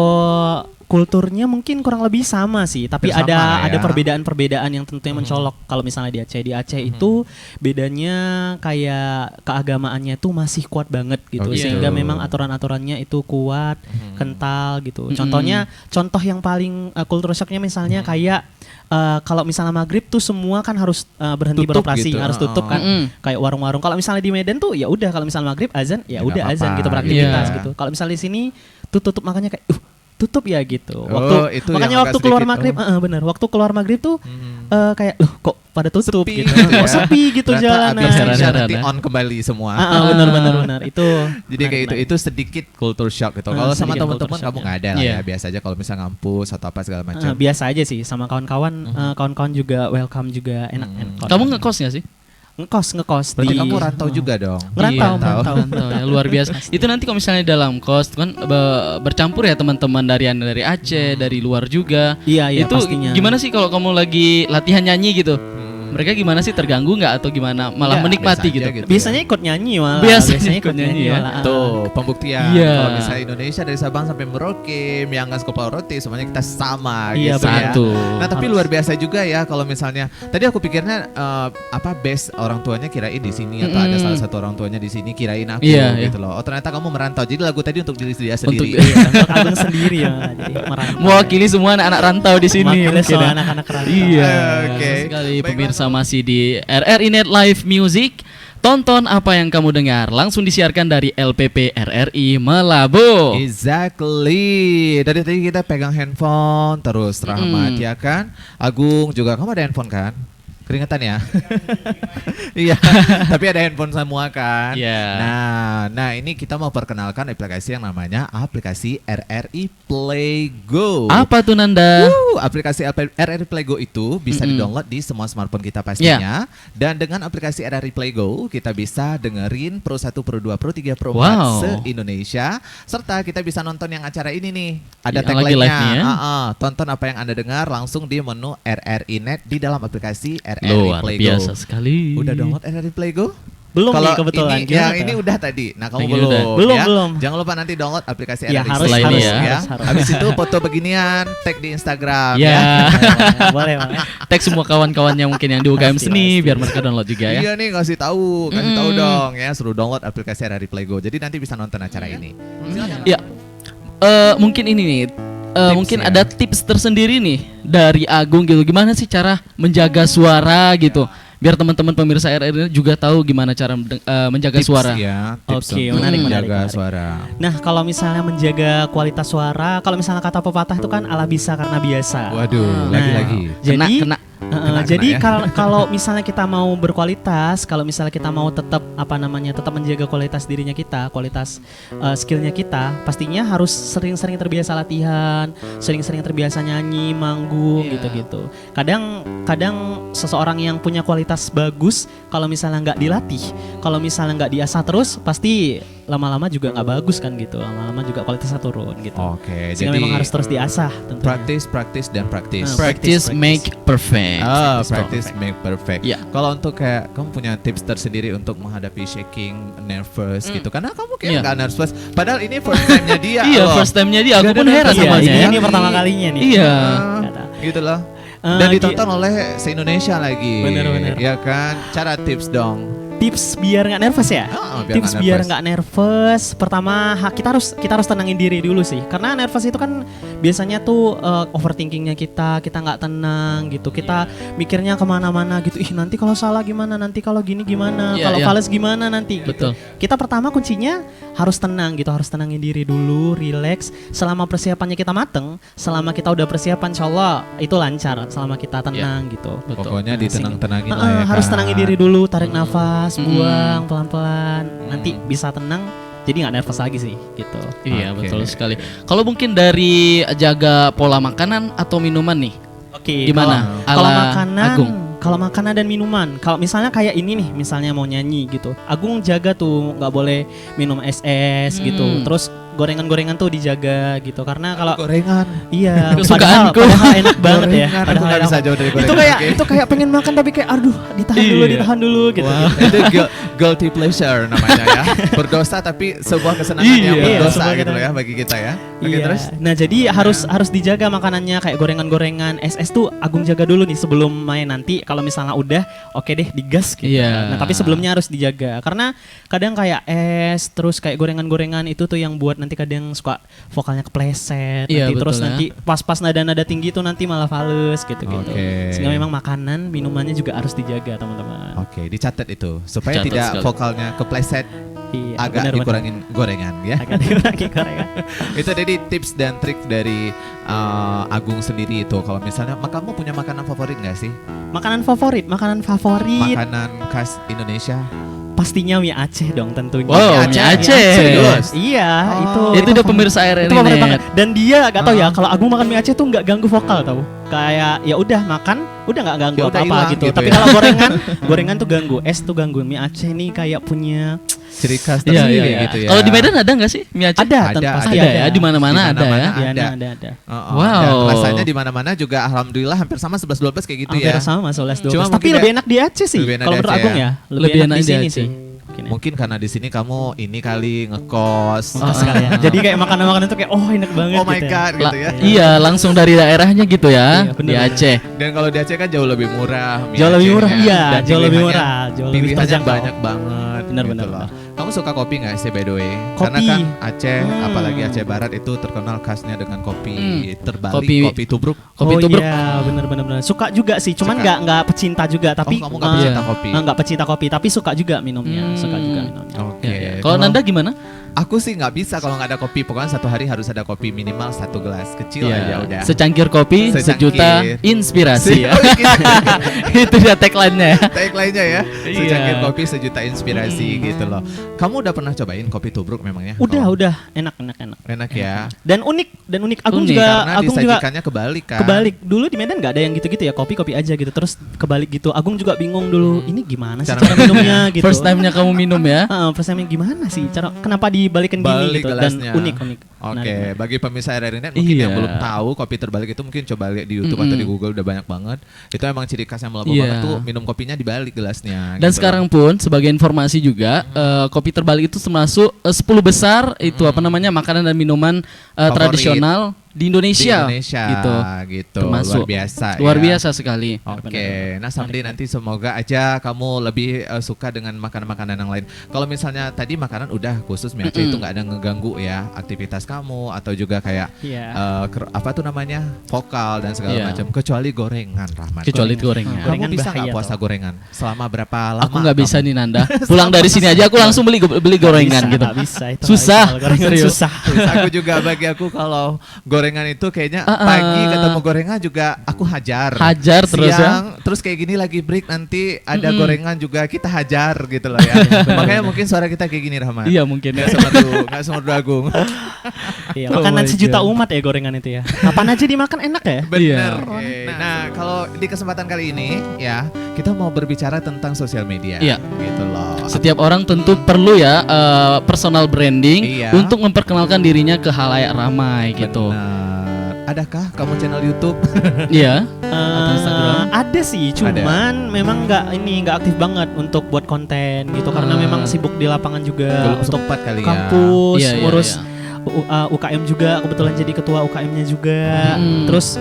kulturnya mungkin kurang lebih sama sih, tapi Hampir sama ada ya. perbedaan-perbedaan yang tentunya mencolok. Kalau misalnya di Aceh itu bedanya kayak keagamaannya itu masih kuat banget gitu, Oh, gitu. sehingga memang aturan-aturannya itu kuat, kental gitu. Contohnya, contoh yang paling kultur shocknya misalnya kayak kalau misalnya maghrib tuh semua kan harus berhenti Tutup beroperasi, gitu. harus tutup kan, kayak warung-warung. Kalau misalnya di Medan tuh ya udah, kalau misalnya maghrib azan ya Ya udah nggak azan apa-apa, gitu beraktivitas iya. gitu. Kalau misalnya di sini tuh tutup, makanya kayak tutup ya gitu. Oh, itu Makanya yang waktu agak keluar sedikit, maghrib, oh. bener. Waktu keluar maghrib tuh kayak loh kok pada tutup Sepi gitu. gitu ya. Kok sepi gitu Ternyata jalanan. abis Heran, Isya heran, nanti ya. on kembali semua. Benar. Itu. Jadi kayak itu sedikit culture shock gitu. Kalau sama sedikit teman-teman culture kamu shock, nggak ada lah Iya. ya. Biasa aja kalau misalnya ngampus atau apa segala macam. Biasa aja sih sama kawan-kawan, kawan-kawan juga welcome juga, enak. Kamu ngekos nggak sih? ngekos Berarti di kamu rantau juga dong. Ngerantau, Iya, merantau. rantau ya, luar biasa. Itu nanti kalau misalnya dalam kos kan bercampur ya teman-teman dari Aceh, dari luar juga. Iya, Itu pastinya. gimana sih kalau kamu lagi latihan nyanyi gitu? Mereka gimana sih, terganggu nggak atau gimana? Malah Nggak, menikmati biasa gitu. aja gitu. Biasanya ikut nyanyi malah. Biasanya ikut nyanyi ya. malah. Tuh pembuktian. Iya. Kalau misalnya Indonesia dari Sabang sampai Merauke, Miangas ke Pulau Roti, semuanya kita sama Iya, gitu benar. ya. Satu. Nah tapi luar biasa juga ya kalau misalnya tadi aku pikirnya base orang tuanya kirain di sini atau ada salah satu orang tuanya di sini kirain aku Iya, gitu loh. Oh ternyata kamu merantau. Jadi lagu tadi untuk diri dia Untuk sendiri. Untuk abang sendiri ya. Jadi merantau. mewakili semua anak-anak rantau di sini. Mewakili mungkin semua ya. anak-anak rantau. Iya. Oke. Sekali Baiklah. pemirsa masih di RRI Net Live Music Tonton apa yang kamu dengar langsung disiarkan dari LPP RRI Malabo. Exactly. Dari tadi kita pegang handphone terus Rahmat ya kan. Agung juga, kamu ada handphone kan? Keringetan ya? Iya, tapi ada handphone semua kan? Iya. Nah ini kita mau perkenalkan aplikasi yang namanya aplikasi RRI Play Go. Apa tuh Nanda? Aplikasi RRI Play Go itu bisa di-download di semua smartphone kita pastinya. Dan dengan aplikasi RRI Play Go, kita bisa dengerin Pro 1, Pro 2, Pro 3, Pro 4 Wow. se-Indonesia. Serta kita bisa nonton yang acara ini nih. Ada Yang lagi live nih ya. tagline-nya. Tonton apa yang Anda dengar langsung di menu RRI Net di dalam aplikasi RRI Luar Play biasa Go. sekali. Udah download RRI Play Go? Belum Kalau nih kebetulan. ini, Gimana yang tuh? ini udah tadi. Nah kamu Yang ini belum. udah. Belum, ya. belum. Jangan lupa nanti download aplikasi Ya, RRI harus, Play Go harus, ya. harus. Habis itu foto beginian, tag di Instagram Ya. ya. Boleh, boleh. Tag semua kawan-kawannya mungkin yang di UKM Pasti, seni pasti. biar mereka download juga ya. Iya nih kasih tahu dong ya, suruh download aplikasi RRI Play Go. Jadi nanti bisa nonton acara ini. Ya. Mungkin ini nih. Mungkin ya. ada tips tersendiri nih dari Agung gitu. Gimana sih cara menjaga suara gitu? Biar teman-teman pemirsa RRI juga tahu gimana cara menjaga suara. Ya, tips Oke, untuk menarik, menjaga menarik. suara. Nah, kalau misalnya menjaga kualitas suara, kalau misalnya kata pepatah itu kan ala bisa karena biasa. Waduh, Nah, lagi-lagi. Jadi Kena. Kena jadi ya. kalau misalnya kita mau berkualitas, kalau misalnya kita mau tetap tetap menjaga kualitas dirinya kita, kualitas skillnya kita, pastinya harus sering-sering terbiasa latihan, sering-sering terbiasa nyanyi, manggung gitu-gitu. Kadang seseorang yang punya kualitas bagus, kalau misalnya nggak dilatih, kalau misalnya nggak diasah terus, pasti lama-lama juga nggak bagus kan gitu. Lama-lama juga kualitasnya turun gitu. Oke, Sehingga jadi memang harus terus diasah tentunya. practice dan practice. Practice make perfect. Practice make perfect. Ya. Kalau untuk kayak kamu punya tips tersendiri untuk menghadapi shaking, nervous gitu. Karena kamu kayak Iya. nggak nervous. Padahal ini first time-nya dia. Iya, loh. first time-nya dia. Aku Nggak pun ada heran nervous sama sama dia. sekali. Ini pertama kalinya nih. Iya. Gitu loh. Eh, Dan gi- ditonton oleh se-Indonesia lagi. Bener-bener. Ya kan? Cara tips dong. Tips biar nggak nervous ya? Tips nggak biar nervous. nggak nervous. Pertama kita harus tenangin diri dulu sih. Karena nervous itu kan biasanya tuh overthinkingnya kita nggak tenang gitu. Kita mikirnya kemana-mana gitu. Ih nanti kalau salah gimana? Nanti kalau gini gimana? Iya, Kalau iya. fales gimana nanti? Betul. Gitu. Kita pertama kuncinya harus tenang gitu. Harus tenangin diri dulu, relax. Selama persiapannya kita mateng, selama kita udah persiapan, insyaallah itu lancar. Selama kita tenang gitu. Betul. Pokoknya ditenang-tenangin lah ya. Harus kan? tenangin diri dulu, tarik nafas, buang pelan-pelan. Nanti bisa tenang, jadi nggak nervous lagi sih, gitu. Iya, Oke. betul sekali. Kalau mungkin dari jaga pola makanan atau minuman nih. Oke. Gimana? Kalau Ala makanan, Agung. kalau makanan dan minuman, kalau misalnya kayak ini nih, misalnya mau nyanyi gitu, Agung jaga tuh nggak boleh minum es gitu. Terus gorengan-gorengan tuh dijaga gitu, karena kalau Gorengan. iya, Kesukaanku. padahal enak banget ya. Gorengan, aku Padahal nggak enak. bisa jauh dari Itu gorengan. kayak Oke. itu kayak pengen makan tapi kayak aduh ditahan dulu gitu. Wah, itu guilty pleasure namanya ya. Berdosa tapi sebuah kesenangan yang Iya, berdosa sebuah gitu ya kesenangan. bagi kita ya. Oke, Iya. terus Nah jadi harus dijaga makanannya kayak gorengan-gorengan, es tuh Agung jaga dulu nih sebelum main nanti. Kalau misalnya udah, oke deh digas gitu. Iya. Nah tapi sebelumnya harus dijaga karena kadang kayak es terus kayak gorengan-gorengan itu tuh yang buat nanti kadang suka vokalnya kepleset. Iya, Nanti terus betul ya. nanti pas-pas nada-nada tinggi tuh nanti malah fals gitu-gitu. Oke. Sehingga memang makanan, minumannya juga harus dijaga teman-teman. Oke, dicatat itu supaya Dicatat tidak sekali. vokalnya kepleset, Iya, agak benar-benar. dikurangin gorengan ya. Agak dikurangi gorengan. Itu tadi tips dan trik dari Agung sendiri itu. Kalau misalnya, kamu punya makanan favorit nggak sih? Makanan favorit. Makanan khas Indonesia? Pastinya mie Aceh dong tentunya. Wow, Aceh. mie Aceh. Serius? Iya, Oh. Itu udah favorit. pemirsa RRI Itu favorit Net. banget. Dan dia gak tau ya, kalau Agung makan mie Aceh tuh nggak ganggu vokal tau. Kayak ya udah makan, udah nggak ganggu Ya udah apa-apa hilang gitu. gitu Tapi ya. kalau gorengan tuh ganggu, es tuh ganggu. Mie Aceh nih kayak punya Ciri khas Iya, tersendiri iya, iya. gitu ya. Kalau di Medan ada nggak sih mie Aceh? ada, pasti Ada ya, di mana-mana ada ya. Di mana-mana Ada. Wow. Dan rasanya di mana-mana juga alhamdulillah hampir sama 11-12 kayak gitu Hampir ya. sama Mas 11 Cuma 12. Tapi mungkin lebih ya- enak di Aceh sih. lebih enak Kalau di menurut Aceh Agung ya. ya, lebih enak di sini Aceh. sih. Mungkin ya. Mungkin karena di sini kamu ini kali ngekos. Sekalian. Jadi kayak makanan-makanan tuh kayak oh enak banget Oh my gitu ya. god gitu ya. Iya, langsung dari daerahnya gitu ya. Iya, bener, Di bener. Aceh. Dan kalau di Aceh kan jauh lebih murah. mie Jauh lebih Acehnya. murah, iya, Dan jauh lebih pilihannya- murah, jauh lebih pilihannya terjangkau. banyak banget. Benar, gitu benar, loh. benar. Kamu suka kopi nggak sih by the way? Kopi. Karena kan Aceh, apalagi Aceh Barat itu terkenal khasnya dengan kopi terbalik, kopi tubruk. Kopi oh tubruk. iya, bener. Suka juga sih, cuman Suka. nggak pecinta juga, tapi kamu nggak pecinta Iya. kopi? nggak pecinta kopi, tapi suka juga minumnya, suka juga minumnya. Oke. Ya, ya. Kalau Nanda gimana? Aku sih nggak bisa kalau nggak ada kopi. Pokoknya satu hari harus ada kopi minimal 1 gelas kecil Iya. aja udah. Secangkir kopi, Secangkir. sejuta inspirasi ya. Oh, gitu. Itu dia tagline-nya. Tagline-nya ya, Iya. secangkir kopi sejuta inspirasi gitu loh. Kamu udah pernah cobain kopi tubruk memangnya? Udah, enak. Enak ya. Dan unik. Agung Unik, juga, Karena Agung juga disajikannya kebalik kan. kebalik. Dulu di Medan nggak ada yang gitu-gitu ya, kopi aja gitu. Terus kebalik gitu. Agung juga bingung dulu, ini gimana sih Cara cara minumnya gitu. First time-nya kamu minum ya. First time gimana sih? Cara kenapa dibalikin gini Balik gitu gelasnya. dan unik. Oke, bagi pemirsa RRI Net mungkin yang Iya. belum tahu kopi terbalik itu mungkin coba lihat di YouTube atau di Google udah banyak banget. Itu emang ciri khas yang Melabu Iya. banget tuh minum kopinya dibalik gelasnya. Dan gitu sekarang pun sebagai informasi juga kopi terbalik itu termasuk 10 besar itu apa namanya makanan dan minuman Favorit. tradisional di Indonesia. Di Indonesia gitu. Termasuk. Luar biasa. Luar ya. biasa sekali. Oke, nah someday nanti semoga aja kamu lebih suka dengan makanan-makanan yang lain. Kalau misalnya tadi makanan udah khusus Aceh itu nggak ada ngeganggu ya aktivitas kamu atau juga kayak Iya. apa tuh namanya vokal dan segala Iya. macam kecuali gorengan Rahmat. Kecuali gorengnya. Kamu Gorengan bisa nggak bahaya puasa tau. gorengan? Selama berapa lama? Aku nggak bisa kamu? nih Nanda. Pulang dari sini aja aku langsung beli gorengan gitu. Nggak bisa, itu Susah. nggak bisa. Gorengan Serius. susah. Terus aku juga bagi aku kalau gorengan itu kayaknya pagi ketemu gorengan juga aku hajar. Hajar terus ya. Siang, terus kayak gini lagi break nanti ada gorengan juga kita hajar gitu loh ya. Makanya mungkin suara kita kayak gini Rahmat. Iya mungkin ya. Nggak semerdu Agung. Iya, Oh makanan my sejuta God. umat ya gorengan itu ya. Kapan aja dimakan enak ya? Bener. Iya. Oke. Nah, kalau di kesempatan kali ini ya kita mau berbicara tentang sosial media. Iya. Gitu loh. Setiap orang tentu perlu ya personal branding Iya. untuk memperkenalkan dirinya ke halayak ramai gitu. Bener. Adakah kamu channel YouTube? Iya. Instagram? Ada sih, cuman memang nggak aktif banget untuk buat konten gitu karena memang sibuk di lapangan juga Belum untuk sempat kali ya. kampus, Iya, iya, ngurus iya. UKM juga, kebetulan jadi ketua UKM-nya juga, terus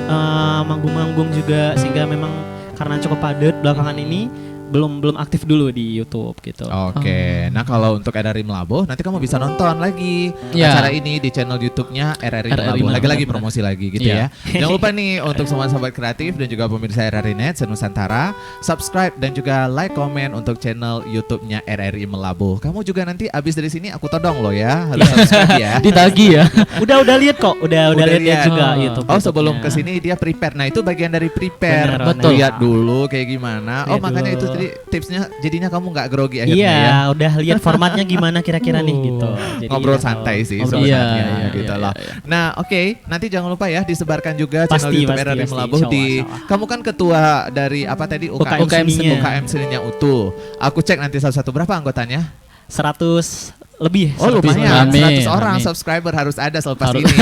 manggung-manggung juga sehingga memang karena cukup padat belakangan ini belum aktif dulu di YouTube gitu. Oke, nah kalau untuk RRI Melabuh nanti kamu bisa nonton lagi Ya. acara ini di channel YouTube-nya RRI RRI Melabuh. Lagi-lagi Melabuh. promosi lagi gitu Iya. ya. Jangan lupa nih untuk semua sahabat kreatif dan juga pemirsa RRI Net Senusantara, subscribe dan juga like, komen untuk channel YouTube-nya RRI Melabuh. Kamu juga nanti abis dari sini aku todong loh ya, harus subscribe ya. Ditagi ya. Udah lihat kok, udah lihat juga YouTube. Oh sebelum YouTube-nya. kesini dia prepare. Nah itu bagian dari prepare. Bener, betul. Lihat dulu kayak gimana. Oh Lihat makanya dulu. itu tadi tipsnya jadinya kamu nggak grogi akhirnya Iya, ya. udah lihat formatnya gimana kira-kira nih gitu. Jadi Ngobrol ya, santai sih ngobrol Iya, sebenarnya iya, gitu iya, loh. iya. Nah, oke, nanti jangan lupa ya disebarkan juga channel Pasti, YouTube pasti, RRI pasti. Melabuh Insya di Allah. kamu kan ketua dari apa tadi UKM seninya. UKM seninya Utuh. Aku cek nanti satu-satu berapa anggotanya? 100 lebih. Oh 100 lumayan, Rame, 100 orang rame. subscriber harus ada selepas Harus. ini.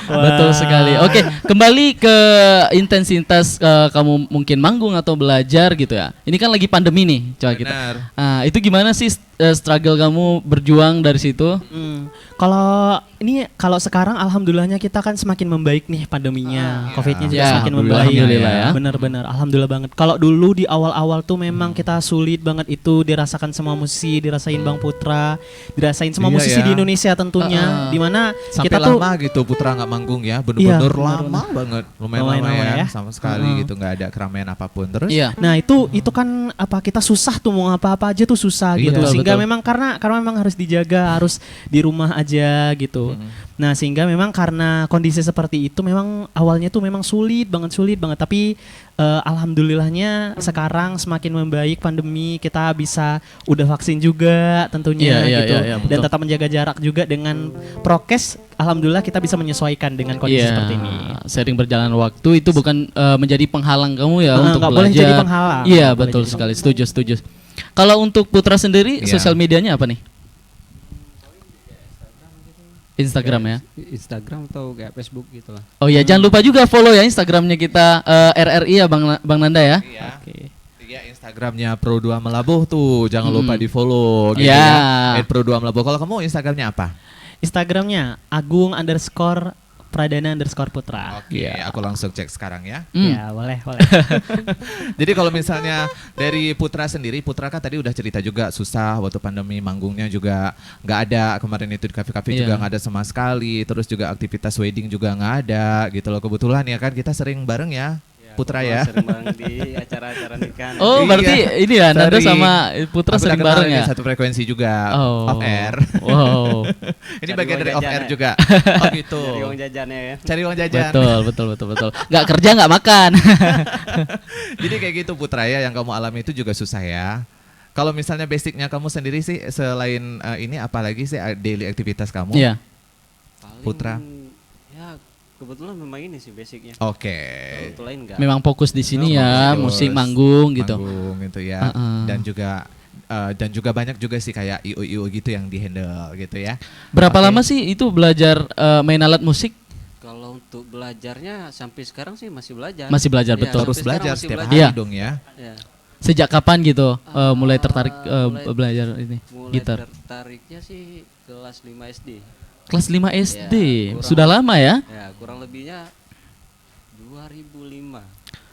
Betul sekali. Oke, kembali ke intensitas kamu mungkin manggung atau belajar gitu ya. Ini kan lagi pandemi nih, coba kita. Benar. Itu gimana sih struggle kamu berjuang dari situ? Kalau sekarang alhamdulillahnya kita kan semakin membaik nih pandeminya, Covid-nya juga Ya, semakin alhamdulillah, membaik. alhamdulillah ya. Bener-bener, alhamdulillah banget. Kalau dulu di awal-awal tuh memang kita sulit banget itu dirasakan semua musisi, dirasain Bang Putra, dirasain semua Iya musisi ya. di Indonesia tentunya, dimana Sampai kita tuh lama gitu Putra nggak manggung ya, bener-bener Iya, lama banget, lumayan Lumayan lama lama ya, ya. sama sekali gitu nggak ada keramaian apapun. Terus Iya. Nah itu kan apa kita susah tuh mau apa-apa aja tuh susah Iya, gitu betul, sehingga betul. memang karena memang harus dijaga, harus di rumah aja gitu. Nah sehingga memang karena kondisi seperti itu memang awalnya tuh memang sulit banget tapi alhamdulillahnya sekarang semakin membaik pandemi, kita bisa udah vaksin juga tentunya Iya, iya, gitu, iya, betul. dan tetap menjaga jarak juga dengan prokes. Alhamdulillah kita bisa menyesuaikan dengan kondisi Iya, seperti ini. sering berjalan waktu itu bukan menjadi penghalang kamu ya untuk nggak belajar. boleh jadi penghalang. Iya, Nggak boleh betul jadi sekali. Setuju. Kalau untuk Putra sendiri, Iya. sosial medianya apa nih? Instagram ya. Instagram atau kayak Facebook gitu lah. Oh ya, jangan lupa juga follow ya Instagramnya kita RRI ya Bang Nanda ya. Iya. Oke. Iya, Instagramnya Pro2 Melabuh tuh, jangan lupa di follow gitu Iya. ya. @Pro2 Melabuh. Kalau kamu Instagramnya apa? Instagramnya Agung_Putra_. @pradana_putra. Oke, aku langsung cek sekarang ya. Ya, boleh. Jadi kalau misalnya dari Putra sendiri, Putra kan tadi udah cerita juga susah waktu pandemi, manggungnya juga nggak ada, kemarin itu di kafe-kafe juga nggak ada sama sekali, terus juga aktivitas wedding juga nggak ada gitu loh. Kebetulan ya kan kita sering bareng ya, Putra ya. Sering bareng di acara-acara nikahan. Oh, berarti ini ya Nanda sama Putra Aku udah sering kenal bareng ini, ya? satu frekuensi juga, off air. Wow. Ini Cari bagian uang dari off jajan air ya? juga. Oh gitu. Dari uang jajannya ya. Cari uang jajan. Betul. Nggak kerja nggak makan. Jadi kayak gitu Putra ya, yang kamu alami itu juga susah ya. Kalau misalnya basicnya kamu sendiri sih, selain ini apalagi sih daily aktivitas kamu? Iya. Paling, Putra. Ya kebetulan memang ini sih basicnya. Oke. Kalau itu lain enggak. Memang fokus di sini ya, Fokus. musik manggung gitu. Manggung gitu ya. Dan juga banyak juga sih kayak IO gitu yang di handle gitu ya. Berapa Oke. lama sih itu belajar main alat musik? Kalau untuk belajarnya sampai sekarang sih masih belajar. Masih belajar, Iya, betul. Terus sampai sekarang belajar masih setiap belajar. hari Iya. dong ya. Ya. Sejak kapan gitu mulai tertarik mulai- belajar ini Mulai gitar? tertariknya sih kelas 5 SD. Kelas 5 SD. kurang. Sudah lama ya? Ya, kurang lebihnya 2005.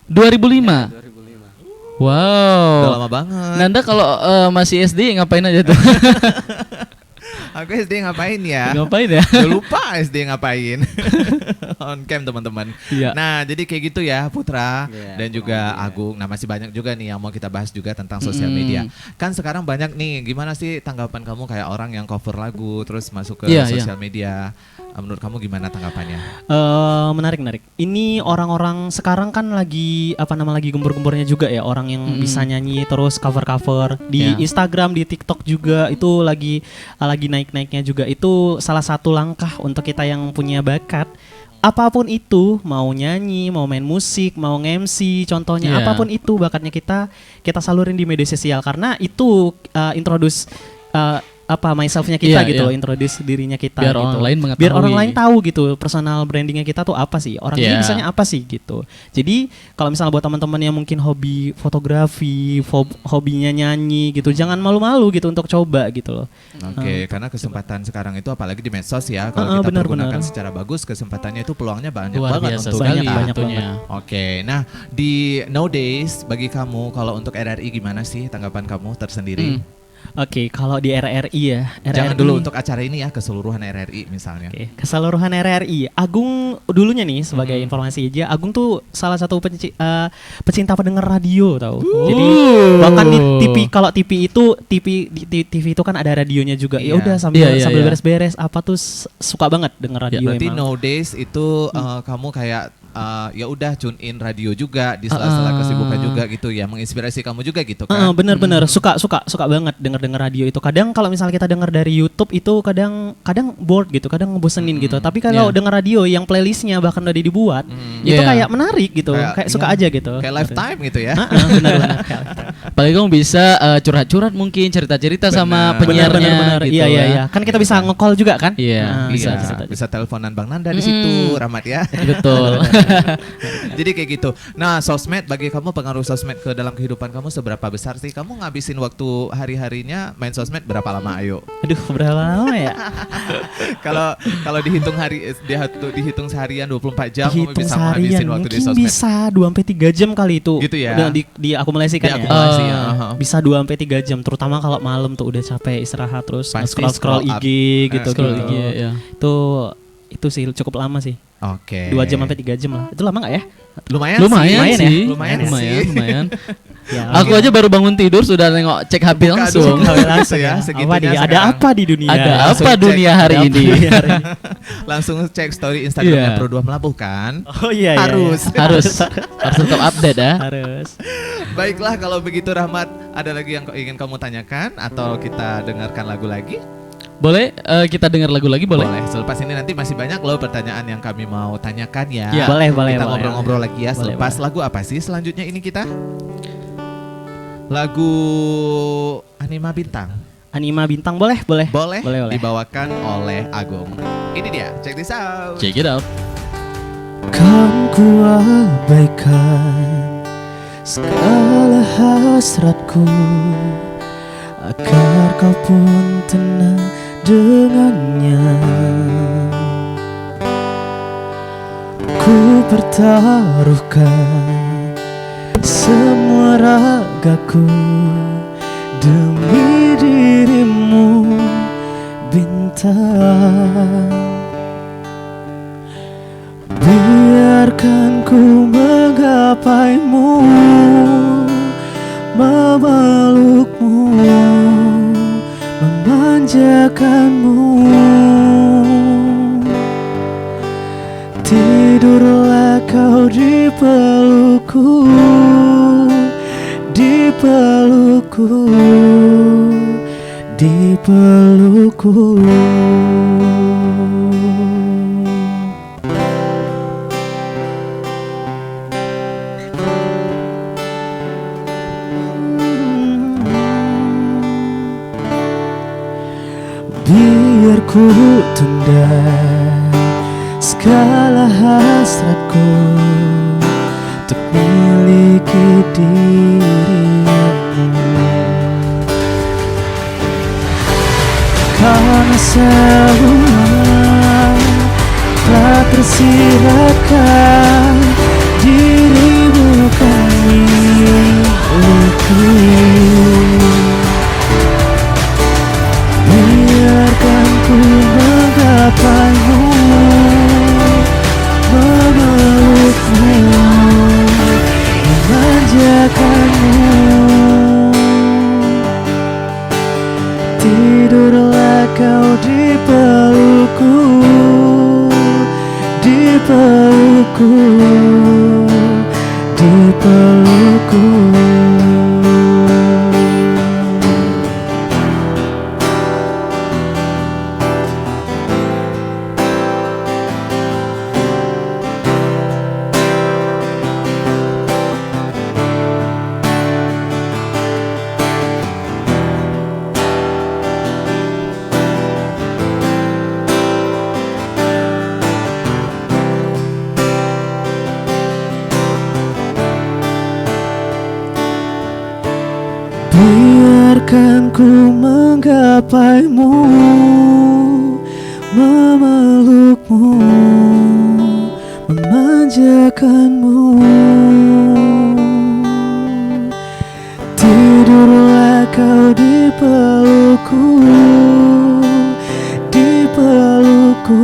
2005. Ya, 2005. Wow. Udah lama banget. Nanda kalau masih SD ngapain aja tuh? Aku SD ngapain ya? Ngapain ya? Udah lupa SD ngapain. On cam teman-teman. Iya. Nah, jadi kayak gitu ya Putra Iya, dan kurang juga lebih ya. Agung. Nah, masih banyak juga nih yang mau kita bahas juga tentang sosial media. Kan sekarang banyak nih, gimana sih tanggapan kamu kayak orang yang cover lagu terus masuk ke Iya, sosial media? Menurut kamu gimana tanggapannya? Menarik. Ini orang-orang sekarang kan lagi lagi gembor-gembornya juga ya, orang yang bisa nyanyi terus cover-cover di Ya. Instagram, di TikTok juga itu lagi naik-naiknya juga. Itu salah satu langkah untuk kita yang punya bakat. Apapun itu, mau nyanyi, mau main musik, mau nge-MC, contohnya Iya. apapun itu bakatnya kita salurin di media sosial karena itu introduce myself-nya kita Iya, gitu, iya. introduce dirinya kita Biar gitu. orang lain mengetahui. Biar orang lain tahu gitu personal brandingnya kita tuh apa sih, orang ini Iya. bisanya apa sih gitu. Jadi kalau misalnya buat teman-teman yang mungkin hobi fotografi, hobinya nyanyi gitu, jangan malu-malu gitu untuk coba gitu loh. Oke, karena kesempatan sekarang itu apalagi di medsos ya, kalau kita benar, pergunakan benar. secara bagus, kesempatannya itu peluangnya banyak Luar banget biasa untuk sekali kita. banyak tentunya. Oke, nah di nowadays bagi kamu kalau untuk RRI gimana sih tanggapan kamu tersendiri? Oke, kalau di RRI ya, Jangan RRI dulu untuk acara ini ya, keseluruhan RRI misalnya. Oke, keseluruhan RRI. Agung dulunya nih sebagai informasi aja, Agung tuh salah satu pecinta pendengar radio tahu. Jadi bahkan di TV, kalau TV itu TV itu kan ada radionya juga. Ya Iya. udah sambil Iya, iya. beres-beres apa tuh suka banget denger radio Berarti emang. nowadays itu kamu kayak ya udah tune in radio juga di sela-sela kesibukan juga gitu ya, menginspirasi kamu juga gitu kan? Bener-bener suka banget denger radio itu. Kadang kalau misalnya kita denger dari YouTube itu kadang bored gitu, kadang ngebosenin gitu. Tapi kalau Iya. denger radio yang playlistnya bahkan udah dibuat, itu Iya. kayak menarik gitu, kayak suka iya, aja gitu. Kayak lifetime gitu ya. Benar-benar. Apalagi kamu bisa curhat-curhat mungkin cerita-cerita sama Benar. penyiarnya Benar-benar. gitu Iya, ya. iya. Kan kita bisa nge-call juga kan? Iya, Nah, bisa, Iya, bisa teleponan Bang Nanda di situ, Rahmat ya. Betul. Jadi kayak gitu. Nah, sosmed bagi kamu, pengaruh sosmed ke dalam kehidupan kamu seberapa besar sih? Kamu ngabisin waktu hari-harinya main sosmed berapa lama? Ayo. Aduh, berapa lama ya? Kalau dihitung dihitung seharian 24 jam kamu Hitung bisa seharian ngabisin waktu di mungkin sosmed. bisa 2 sampai 3 jam kali itu. Gitu ya? Udah diakumulasikan ya. Diakumulasi, ya. Bisa 2 sampai 3 jam, terutama kalau malam tuh udah capek istirahat terus Pasti scroll scroll up. IG gitu Scroll gitu. IG, ya. Itu sih cukup lama sih. Oke. 2 jam sampai 3 jam lah. Itu lama nggak ya? Lumayan Lumayan sih. sih. Lumayan sih. Lumayan. Ya, Aku aja baru bangun tidur sudah nengok cek HP Buka langsung. dulu. langsung ya, ya. segitunya Apa nih? Ada sekarang. apa di dunia? Ada Langsung apa cek. dunia hari Ada apa ini? dunia hari ini? Langsung cek story Instagramnya Iya. Pro 2 Melabuh kan? Oh iya, iya, Harus. iya. harus tetap update ya. Harus. Baiklah kalau begitu Rahmat, ada lagi yang ingin kamu tanyakan atau kita dengarkan lagu lagi? Boleh kita dengar lagu lagi boleh? Selepas ini nanti masih banyak loh pertanyaan yang kami mau tanyakan ya. Iya. Boleh. Kita ngobrol-ngobrol lagi ya. Boleh, Selepas lagu apa sih selanjutnya ini kita? Lagu Anima Bintang. Anima Bintang boleh? Boleh, Boleh. dibawakan oleh Agung. Ini dia, check this out. Check it out. Kan ku abaikan segala hasratku agar kau pun tenang dengannya. pertaruhkan semua ragaku demi dirimu, bintang. Biarkan ku menggapaimu, memelukmu, memanjakanmu. Tidurlah kau di pelukku, di pelukku, di pelukku. Biar ku tunda segala hasratku untuk miliki dirimu, karena semua telah tersiratkan, dirimu kan milikku. Biarkan ku menggapaimu, memelukmu, memanjakanmu. Tidurlah kau di pelukku, di pelukku, di pelukku. Biarkan ku menggapaimu, memelukmu, memanjakanmu. Tidurlah kau di pelukku, di pelukku,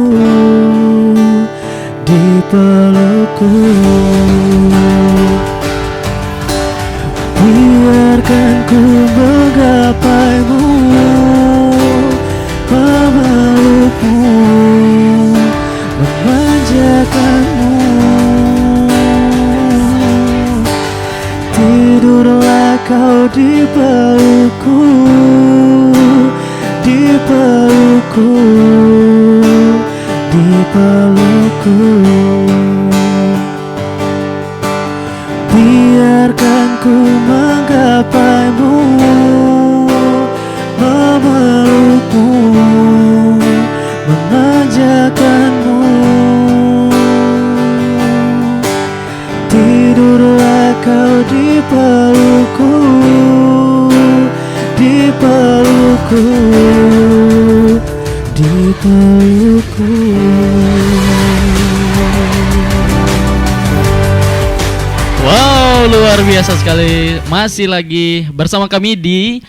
di pelukku. Biarkan ku menggapaimu, memelukmu, memanjakanmu. Tidurlah kau di pelukku, di pelukku, di pelukku. Biarkan ku menggapaimu, memelukmu, memanjakanmu. Tidurlah kau di pelukku, di pelukku, di pelukku. Wow, luar biasa sekali. Masih lagi bersama kami di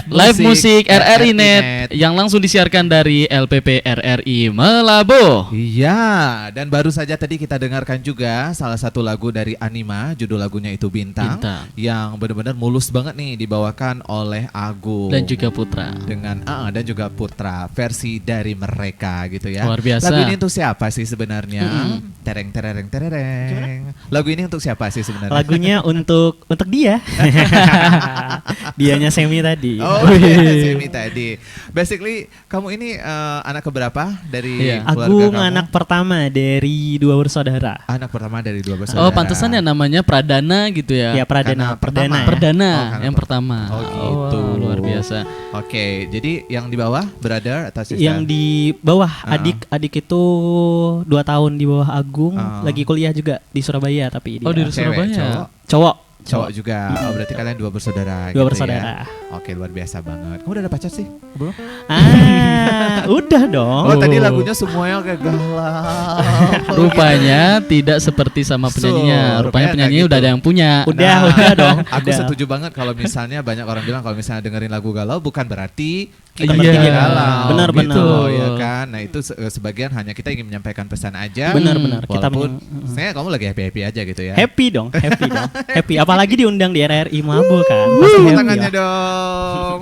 Live Musik RRI Net yang langsung disiarkan dari LPP RRI Malabo. Iya, dan baru saja tadi kita dengarkan juga salah satu lagu dari Anima, judul lagunya itu Bintang, yang benar-benar mulus banget nih dibawakan oleh Agung dan juga Putra. Dan juga Putra, versi dari mereka gitu ya. Luar biasa. Lagu ini untuk siapa sih sebenarnya? Tereng tereng tereng. Lagu ini untuk siapa sih sebenarnya? Lagunya untuk dia. Dianya Semi tadi. Oh iya, Semi tadi. Basically kamu ini anak keberapa dari keluarga Agung kamu? anak pertama dari 2 bersaudara. Anak pertama dari 2 bersaudara. Oh, pantesan ya namanya Pradana gitu ya. Ya, Pradana. Perdana yang pertama. Oh gitu. Oh, luar biasa. Oke, jadi yang di bawah brother atau sister? Yang di bawah adik itu 2 tahun di bawah Agung, lagi kuliah juga di Surabaya tapi dia. Oh, di Cewek, Surabaya. Cowok. Cowok juga. Oh, berarti kalian dua bersaudara Dua gitu bersaudara. ya. Oke, luar biasa banget. Kamu udah ada pacar sih? Belum? Udah dong. Oh, tadi lagunya semuanya kayak galau. Rupanya tidak seperti sama penyanyinya. Rupanya rupanya penyanyinya kayak udah gitu. ada yang punya. Udah dong. Aku Udah. setuju banget kalau misalnya banyak orang bilang kalau misalnya dengerin lagu galau bukan berarti kita Iya, bertiga galau. benar, gitu, benar. ya kan. Nah, itu sebagian hanya kita ingin menyampaikan pesan aja. Benar-benar kita Walaupun saya kamu lagi happy-happy aja gitu ya. happy dong. Happy. Apalagi diundang di RRI Mabul kan. Pasti Tepuk happy tangannya lah. dong.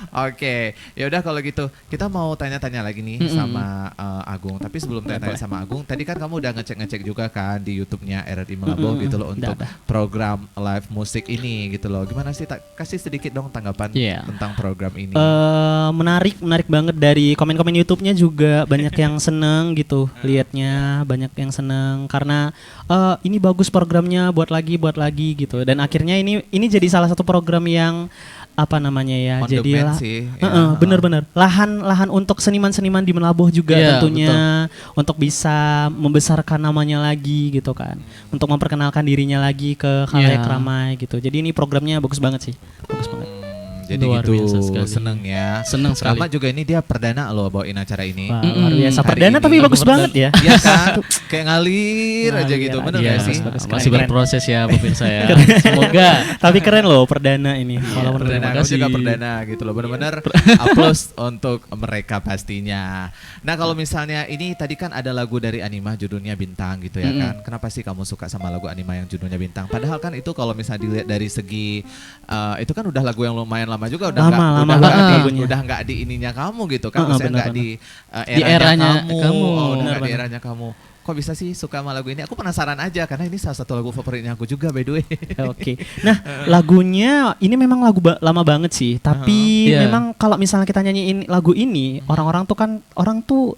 Oke, ya udah kalau gitu kita mau tanya-tanya lagi nih sama Agung. Tapi sebelum tanya-tanya sama Agung, tadi kan kamu udah ngecek-ngecek juga kan di YouTube-nya RRI Mengabau gitu loh untuk Udah. program live musik ini gitu loh. Gimana sih? Kasih sedikit dong tanggapan Iya. tentang program ini. Menarik banget dari komen-komen YouTube-nya juga banyak yang seneng gitu liatnya, banyak yang seneng karena ini bagus programnya, buat lagi gitu. Dan akhirnya ini jadi salah satu program yang apa namanya ya, On jadi demand sih, ya. bener-bener lahan untuk seniman-seniman di Menabuh juga Iya, tentunya untuk bisa membesarkan namanya lagi gitu kan, untuk memperkenalkan dirinya lagi ke khalayak Iya. ramai gitu. Jadi ini programnya bagus banget sih, bagus banget. Jadi Luar gitu biasa sekali. seneng ya. Seneng sekali. Sama juga ini dia perdana loh bawain acara ini. Wah, luar biasa. Hari Perdana ini. tapi bagus banget ya. Iya kan? Kayak ngalir aja Ngalir gitu, aja. bener Iya, gak sih? bagus. masih Keren. berproses ya pemirsa ya. Semoga Tapi keren loh perdana ini. Walaupun Perdana, terima aku juga kasih. perdana gitu loh, bener-bener applause untuk mereka pastinya. Nah kalau misalnya ini tadi kan ada lagu dari Anima judulnya Bintang gitu ya kan. Kenapa sih kamu suka sama lagu Anima yang judulnya Bintang? Padahal kan itu kalau misalnya dilihat dari segi itu kan udah lagu yang lumayan lama juga, udah Lama nggak banget di, lagunya. udah nggak di ininya kamu gitu kan, Heeh, maksudnya nggak benar-benar. di eranya kamu, kamu. Oh, udah nggak di Benar-benar. eranya kamu. Kok bisa sih suka sama lagu ini? Aku penasaran aja karena ini salah satu lagu favoritnya aku juga by the way. Oke. Nah, lagunya ini memang lagu lama banget sih. Tapi Iya. memang kalau misalnya kita nyanyiin lagu ini, orang-orang tuh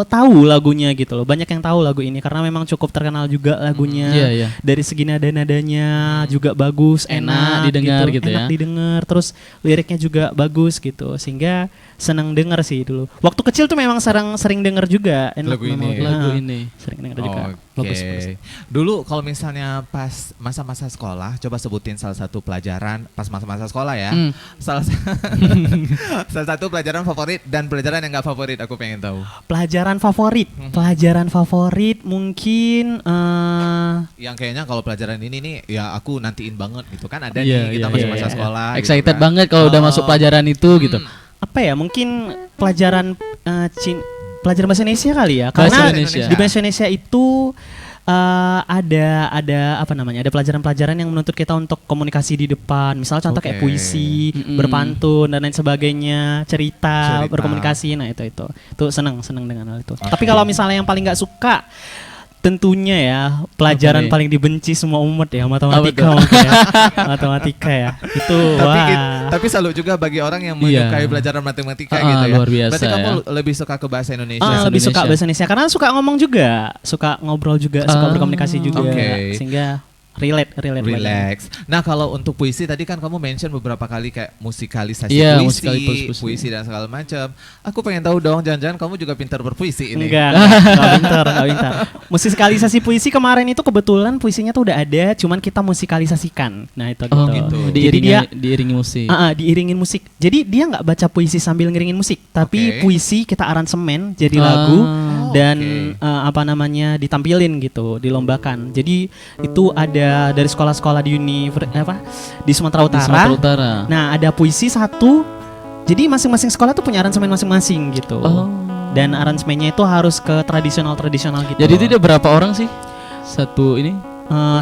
tahu lagunya gitu loh. Banyak yang tahu lagu ini karena memang cukup terkenal juga lagunya. Iya, iya. Dari segi nada-nadanya juga bagus, Enak didengar gitu ya. Enak didengar, terus liriknya juga bagus gitu. Sehingga senang denger sih dulu. Waktu kecil tuh memang sering denger juga Lagu ini. memang. lagu Nah, ini. sering denger juga. Oke. Bagus. Dulu kalau misalnya pas masa-masa sekolah, coba sebutin salah satu pelajaran pas masa-masa sekolah ya. Salah, salah satu pelajaran favorit dan pelajaran yang nggak favorit, aku pengen tahu. Pelajaran favorit mungkin Yang kayaknya kalau pelajaran ini nih ya aku nantiin banget gitu kan, ada Iya, nih kita iya, masa-masa iya. sekolah. gitu Excited kan. banget kalau udah Oh. masuk pelajaran itu gitu. apa ya, mungkin pelajaran pelajaran bahasa Indonesia kali ya, Bahasa karena Indonesia. di bahasa Indonesia itu ada apa namanya, ada pelajaran-pelajaran yang menuntut kita untuk komunikasi di depan, misalnya contoh kayak Oke. puisi, Mm-mm. berpantun dan lain sebagainya, cerita. Cerita. Berkomunikasi. Nah itu seneng dengan hal itu. Tapi kalau misalnya yang paling nggak suka, tentunya ya pelajaran Apa nih? paling dibenci semua umat ya, matematika Apa mungkin ya. Matematika ya. Itu Tapi salut juga bagi orang yang Iya. menyukai pelajaran matematika Ah, gitu ya. luar biasa Berarti kamu ya. lebih suka ke bahasa Indonesia. Bahasa lebih suka Indonesia. bahasa Indonesia karena suka ngomong juga, suka ngobrol juga, suka berkomunikasi juga, Oke. sehingga relate banget. Relax. Nah kalau untuk puisi tadi kan kamu mention beberapa kali kayak musikalisasi Iya, puisi, musikalisasi puisi. puisi dan segala macam. Aku pengen tahu dong, jangan-jangan kamu juga pintar berpuisi ini. Enggak pintar. Musikalisasi puisi kemarin itu kebetulan puisinya tuh udah ada, cuman kita musikalisasikan. Nah itu Oh, gitu. gitu. Jadi dia diiringi musik. diiringin musik. Jadi dia nggak baca puisi sambil ngiringin musik, tapi Oke. puisi kita aransemen jadi Ah. lagu Oh, dan oke. ditampilin gitu, dilombakan. Jadi itu ada dari sekolah-sekolah di di Sumatera Di Utara. Sumatera Utara. Nah, ada puisi satu. Jadi masing-masing sekolah tuh punya aransemen masing-masing gitu. Oh. Dan aransemennya itu harus ke tradisional gitu. Jadi itu ada berapa orang sih? Satu ini?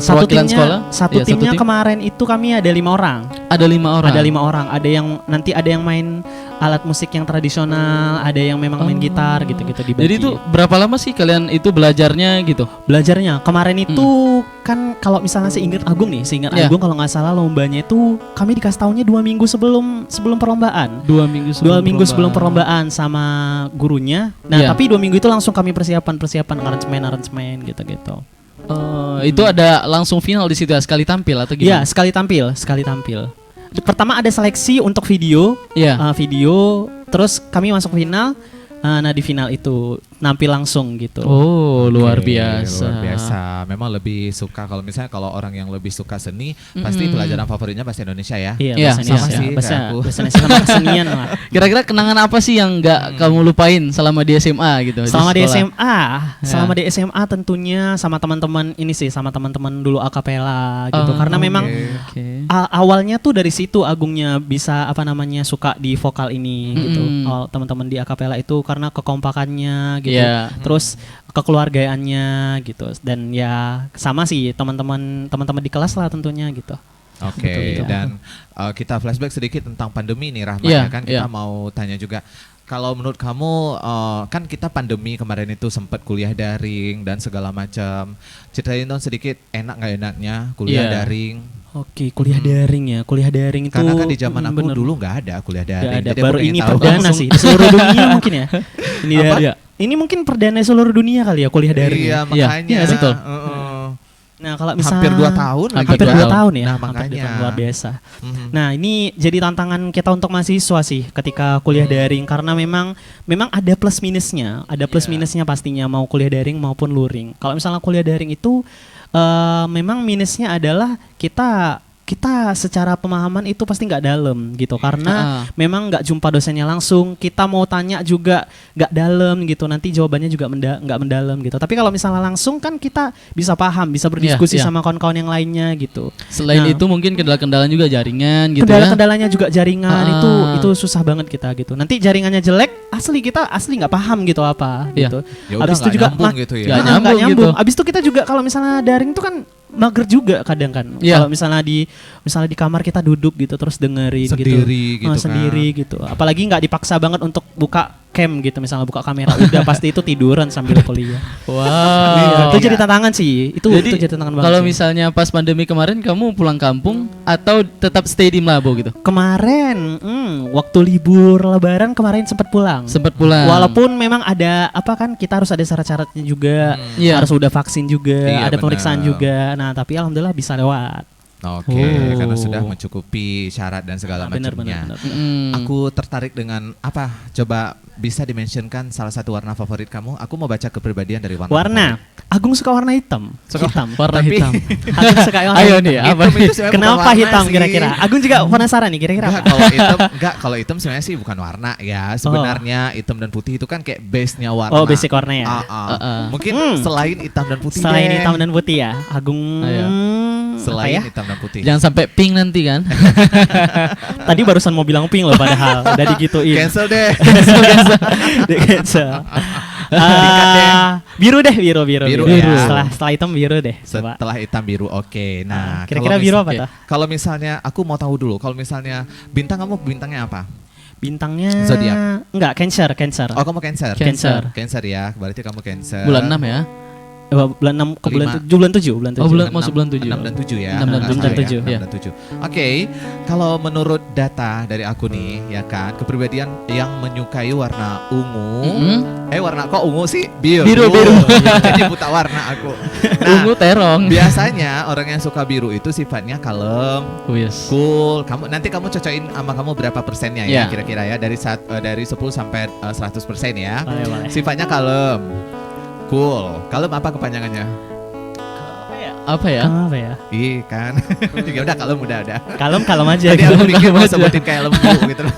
Satu perwakilan timnya, sekolah? satu Iya, satu timnya tim. kemarin itu kami ada 5 orang. Ada 5 orang. Ada 5 orang. Ada yang nanti ada yang main alat musik yang tradisional, ada yang memang main gitar gitu-gitu dibagi. Jadi itu berapa lama sih kalian itu belajarnya gitu? Belajarnya kemarin itu kan kalau misalnya seingat Agung nih, Iya. Agung kalau nggak salah lombanya itu kami dikasih tahunya 2 minggu sebelum perlombaan. 2 minggu 2 minggu sebelum perlombaan sama gurunya. Nah, Iya. tapi 2 minggu itu langsung kami persiapan aransemen gitu-gitu. Itu ada langsung final di situ ya, sekali tampil atau Iya, gimana? sekali tampil. Pertama ada seleksi untuk video, Iya. video, terus kami masuk final. Nah di final itu nampil langsung gitu. Oh, luar Oke, biasa. Luar biasa. Memang lebih suka kalau misalnya kalau orang yang lebih suka seni, pasti pelajaran favoritnya bahasa Indonesia ya. Iya, Iya, bahasa sama Indonesia. sih, Bahasa kayak aku. Indonesia sama kesenian lah. Kira-kira kenangan apa sih yang nggak kamu lupain selama di SMA gitu? Selama di sekolah? SMA, Ya. selama di SMA tentunya sama teman-teman ini sih, sama teman-teman dulu akapela gitu. Oh, Karena memang Oke. awalnya tuh dari situ Agungnya bisa apa namanya suka di vokal ini gitu. Awal teman-teman di akapela itu karena kekompakannya gitu. Iya. Terus kekeluargaannya gitu. Dan ya sama sih teman-teman di kelas lah tentunya gitu. Oke, Betul. dan kita flashback sedikit tentang pandemi nih Rahma Iya, ya kan kita iya. mau tanya juga kalau menurut kamu kan kita pandemi kemarin itu sempat kuliah daring dan segala macam. Ceritain dong sedikit enak nggak enaknya kuliah Iya. daring? Oke, kuliah daring ya. Kuliah daring itu Karena kan di zaman aku bener. dulu nggak ada kuliah Nggak daring. ada. Jadi aku Baru pengen ini tahu. perdana Langsung- sih di seluruh dunia mungkin ya. Ini Apa? ya. Ini mungkin perdana seluruh dunia kali ya kuliah daring. Iya ya. makanya. Iya, betul. Nah, kalau misalnya Hampir 2 tahun lagi. hampir Hampir 2 dua tahun ya. Nah, Hampir makanya. 2 tahun, luar biasa. Mhm. Nah, ini jadi tantangan kita untuk mahasiswa sih ketika kuliah daring karena memang ada plus minusnya. Ada plus Iya. minusnya pastinya mau kuliah daring maupun luring. Kalau misalnya kuliah daring itu memang minusnya adalah kita secara pemahaman itu pasti nggak dalam gitu karena memang nggak jumpa dosennya langsung, kita mau tanya juga nggak dalam gitu, nanti jawabannya juga nggak mendalam gitu. Tapi kalau misalnya langsung kan kita bisa paham, bisa berdiskusi Iya. sama kawan-kawan yang lainnya gitu. Selain Nah. itu mungkin kendala-kendala juga jaringan gitu ya. Kendala-kendalanya juga jaringan Ah. itu susah banget kita gitu. Nanti jaringannya jelek, kita asli nggak paham gitu apa Iya. gitu. Ya udah nggak nyambung gitu ya. Nggak Nggak nyambung gitu. Abis itu kita juga kalau misalnya daring itu kan mager juga kadang kan. Iya. Kalau misalnya di kamar kita duduk gitu terus dengerin Sendiri gitu kan. sendiri gitu. Apalagi nggak dipaksa banget untuk buka cam gitu, misalnya buka kamera udah pasti itu tiduran sambil kuliah. Wow. Iya, itu jadi tantangan sih. Itu jadi tantangan banget. Kalau sih. misalnya pas pandemi kemarin kamu pulang kampung atau tetap stay di Mlabo gitu? Kemarin waktu libur lebaran kemarin sempat pulang. Sempat pulang. Walaupun memang ada apa kan kita harus ada syarat-syaratnya juga, Iya. harus udah vaksin juga, Iya, ada pemeriksaan benar. juga. Nah, tapi alhamdulillah bisa lewat. Oke, Oh. karena sudah mencukupi syarat dan segala Benar. macamnya. Mm. Aku tertarik dengan apa? Coba bisa dimentionkan salah satu warna favorit kamu? Aku mau baca kepribadian dari warna. Warna. Agung suka warna hitam. Suka- hitam. Warna Tapi- hitam. Agung suka warna Ayo hitam. nih, apa Hitam nih? itu sebenarnya bukan Kenapa warna hitam sih. kira-kira? Agung juga penasaran nih kira-kira Enggak, apa? kalau hitam sebenarnya sih bukan warna ya. Sebenarnya hitam dan putih itu kan kayak base-nya warna. Oh, basic warna ya. Mungkin Hmm. selain hitam dan putih Selain deh. hitam dan putih ya, Agung Ayo. Selain apa ya? hitam dan putih. Jangan sampai pink nanti kan. Tadi barusan mau bilang pink loh padahal udah digituin. Cancel deh. Di cancel. Dikat deh. Biru deh, biru. Biru ya. Setelah hitam biru deh. Coba. Setelah hitam biru, oke. Nah, Kira-kira kalau biru mis- apa oke. tuh? Kalau misalnya aku mau tahu dulu, kalau misalnya kamu bintangnya apa? Bintangnya Zodiak. enggak, Cancer. Oh, kamu Cancer. Cancer. Cancer ya, berarti kamu Cancer. Bulan 6 ya. Bulan 6 ke bulan 7, bulan 7, bulan 7. Oh, masuk bulan 7. 6 dan 7 ya. 6 dan Nggak 7, salah ya, 7, 6 ya. dan 7. Oke, kalau menurut data dari aku nih, ya kan, kepribadian yang menyukai warna ungu. Warna kok ungu sih? Biru. Biru. Jadi buta warna aku. Nah, Ungu terong. biasanya orang yang suka biru itu sifatnya kalem, Wis. cool. Nanti kamu cocokin sama kamu berapa persennya ya Iya. kira-kira ya dari 10 sampai 100% ya. Boleh. Sifatnya kalem, cool. Kalem apa kepanjangannya? Apa ya? Apa ya? Ih kan. Ya udah kalem udah. Kalem aja. Jadi aku mikir mau aja. sebutin kayak lembu gitu loh.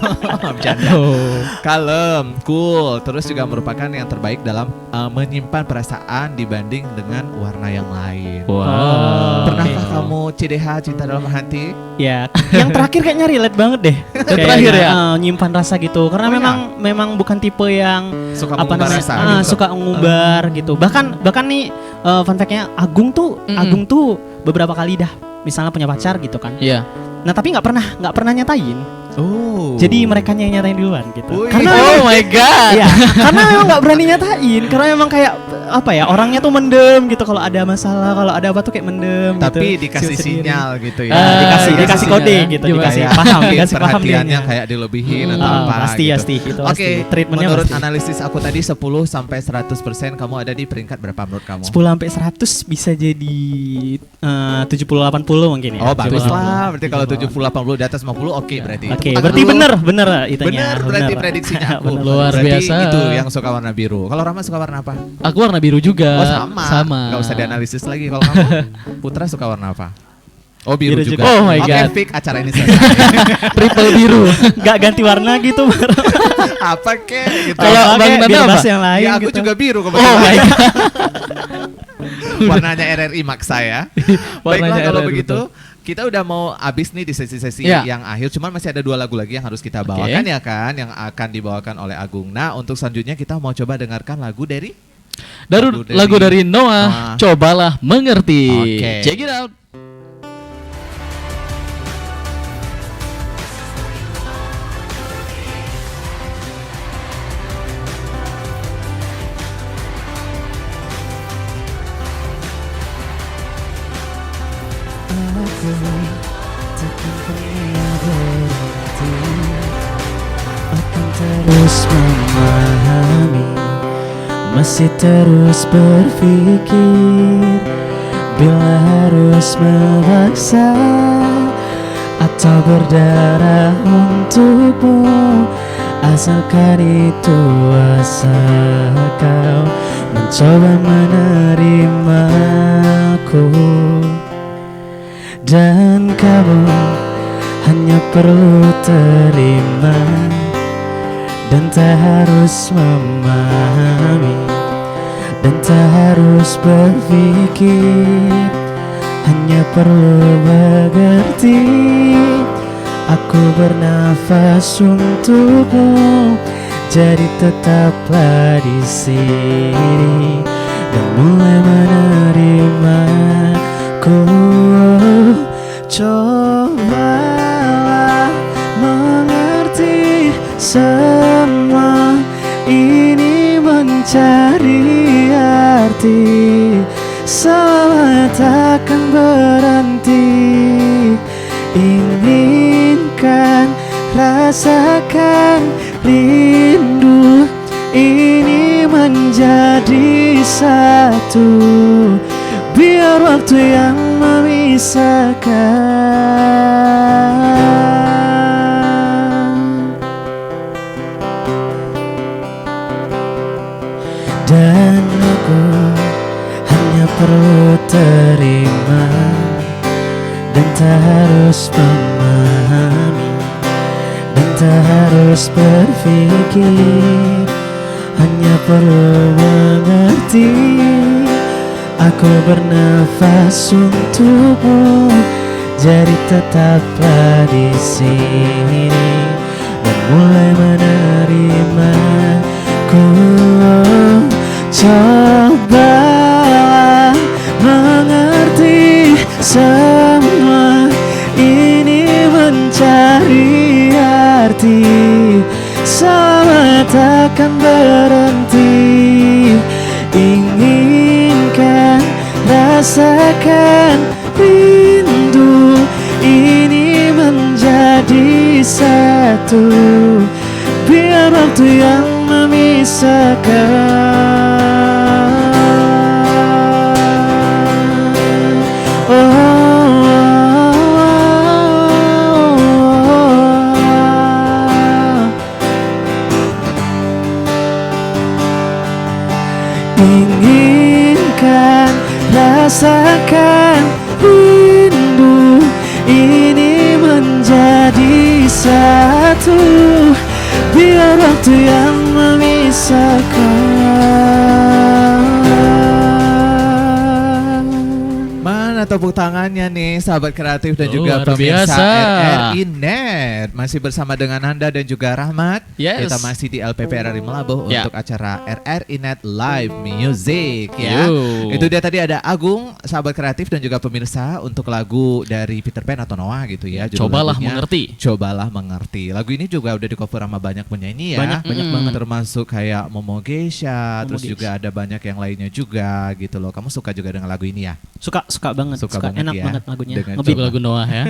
Bercanda. Oh. Kalem, cool. Terus juga merupakan yang terbaik dalam menyimpan perasaan dibanding dengan warna yang lain. Wow. Pernahkah kamu CDH cinta dalam hati? Ya, yang terakhir kayaknya relate banget deh. Yang terakhir ya? Nyimpan rasa gitu. Karena Oh, ya? memang bukan tipe yang Suka apa mengubah namanya? rasa gitu. Suka ngumbar gitu. Bahkan nih fun fact-nya Agung tuh beberapa kali dah misalnya punya pacar gitu kan. Iya. Nah, tapi nggak pernah nyatain. Oh. Jadi mereka yang nyatain duluan gitu. Wih. Karena Oh my god. Iya, karena memang nggak berani nyatain. Karena memang kayak apa ya, orangnya tuh mendem gitu kalau ada masalah, kalau ada apa tuh kayak mendem. tapi gitu. dikasih Sendiri. sinyal gitu ya. dikasih kode sinyal. gitu, Gimana? dikasih Kayak paham, mungkin dikasih paham perhatiannya dianya. kayak dilebihin atau Ah, apa pasti, gitu. pasti, itu Oke, pasti. Treatmentnya menurut pasti. analisis aku tadi 10 sampai 100% kamu ada di peringkat berapa menurut kamu? 10 sampai 100 bisa jadi 70 80 mungkin ya. Oh bagus 70, lah, berarti kalau 70, 70 80 di atas 50 oke berarti itu Oke, berarti bener itunya. Bener berarti prediksinya aku. Bener. Luar Berarti biasa. Itu yang suka warna biru. Kalau Rama suka warna apa? Aku warna biru juga. Oh sama. Gak usah dianalisis lagi. Kalau kamu Putra suka warna apa? Oh biru, Biru juga. juga. Oh my Oke, God. Fik, acara ini selesai. Triple biru. Gak ganti warna gitu. Apa kek gitu. Kalau Oke, Bang Nanda biar apa? bahas yang lain Ya aku gitu. juga biru Oh kebetulan. my God. Warnanya RRI maksa ya. Baiklah Warnanya kalau RRI, begitu betul. kita udah mau habis nih di sesi-sesi Ya. yang akhir. Cuman masih ada 2 lagu lagi yang harus kita bawakan ya kan, yang akan dibawakan oleh Agung. Nah untuk selanjutnya kita mau coba dengarkan lagu dari Lagu dari Noah, Cobalah Mengerti. Oke. Check it out. Aku takkan pernah berhenti, akan terus memahami, masih terus berpikir, bila harus memaksa atau berdarah untukmu, asalkan itu asal kau mencoba menerimaku. Dan kamu hanya perlu terima dan tak harus memahami dan tak harus berpikir, hanya perlu mengerti. Aku bernafas untukmu, jadi tetaplah di sini dan mulai menerimaku. Cobalah mengerti, semua ini mencari arti, selama takkan berhenti. Inginkan, rasakan rindu ini menjadi satu, biar waktu yang memisahkan. Dan aku hanya perlu terima dan tak harus memahami dan tak harus berpikir, hanya perlu mengerti. Aku bernafas untukmu, jadi tetaplah di sini dan mulai menerimaku. Cobalah mengerti, semua ini mencari arti, selama takkan berhenti. Inginkan, rasakan rindu ini menjadi satu, biar waktu yang memisahkan. Inginkan, rasakan rindu ini menjadi satu, biar waktu yang memisahkan. Mana tepuk tangannya nih sahabat kreatif dan juga Luar pemirsa biasa. RRI Net. Masih bersama dengan Anda dan juga Rahmat. Yes. Kita masih di LPP RRI Melabuh Ya. untuk acara RRI Net Live Music ya. Yo. Itu dia tadi ada Agung, sahabat kreatif dan juga pemirsa untuk lagu dari Peter Pan atau Noah gitu ya. Judul Cobalah lagunya Mengerti. Cobalah Mengerti. Lagu ini juga udah di cover sama banyak penyanyi ya. Banyak banget. Termasuk kayak Momo Geisha, terus Geisha. juga ada banyak yang lainnya juga gitu loh. Kamu suka juga dengan lagu ini ya? Suka banget. suka banget enak ya banget lagunya. dengan Ngebeat. Lagu Noah ya.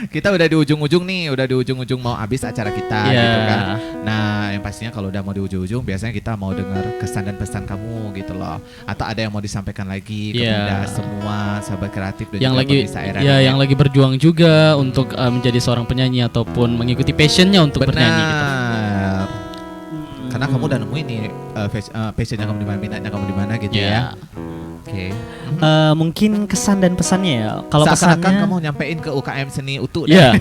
Kita udah di ujung-ujung nih, udah di ujung-ujung mau habis acara kita Iya. gitu kan. Nah, yang pastinya kalau udah mau di ujung-ujung biasanya kita mau dengar kesan dan pesan kamu gitu loh. Atau ada yang mau disampaikan lagi Iya. kepada semua sahabat kreatif dan Yang juga lagi pemirsa RRI ya Net. yang lagi berjuang juga untuk menjadi seorang penyanyi ataupun mengikuti passionnya untuk bernyanyi gitu. Benar. Karena kamu udah nemuin nih passionnya kamu di mana, minatnya kamu di mana gitu Iya. ya. Oke. Mungkin kesan dan pesannya ya. Kalau Seakan-akan pesannya kamu nyampein ke UKM Seni Utuh. Iya.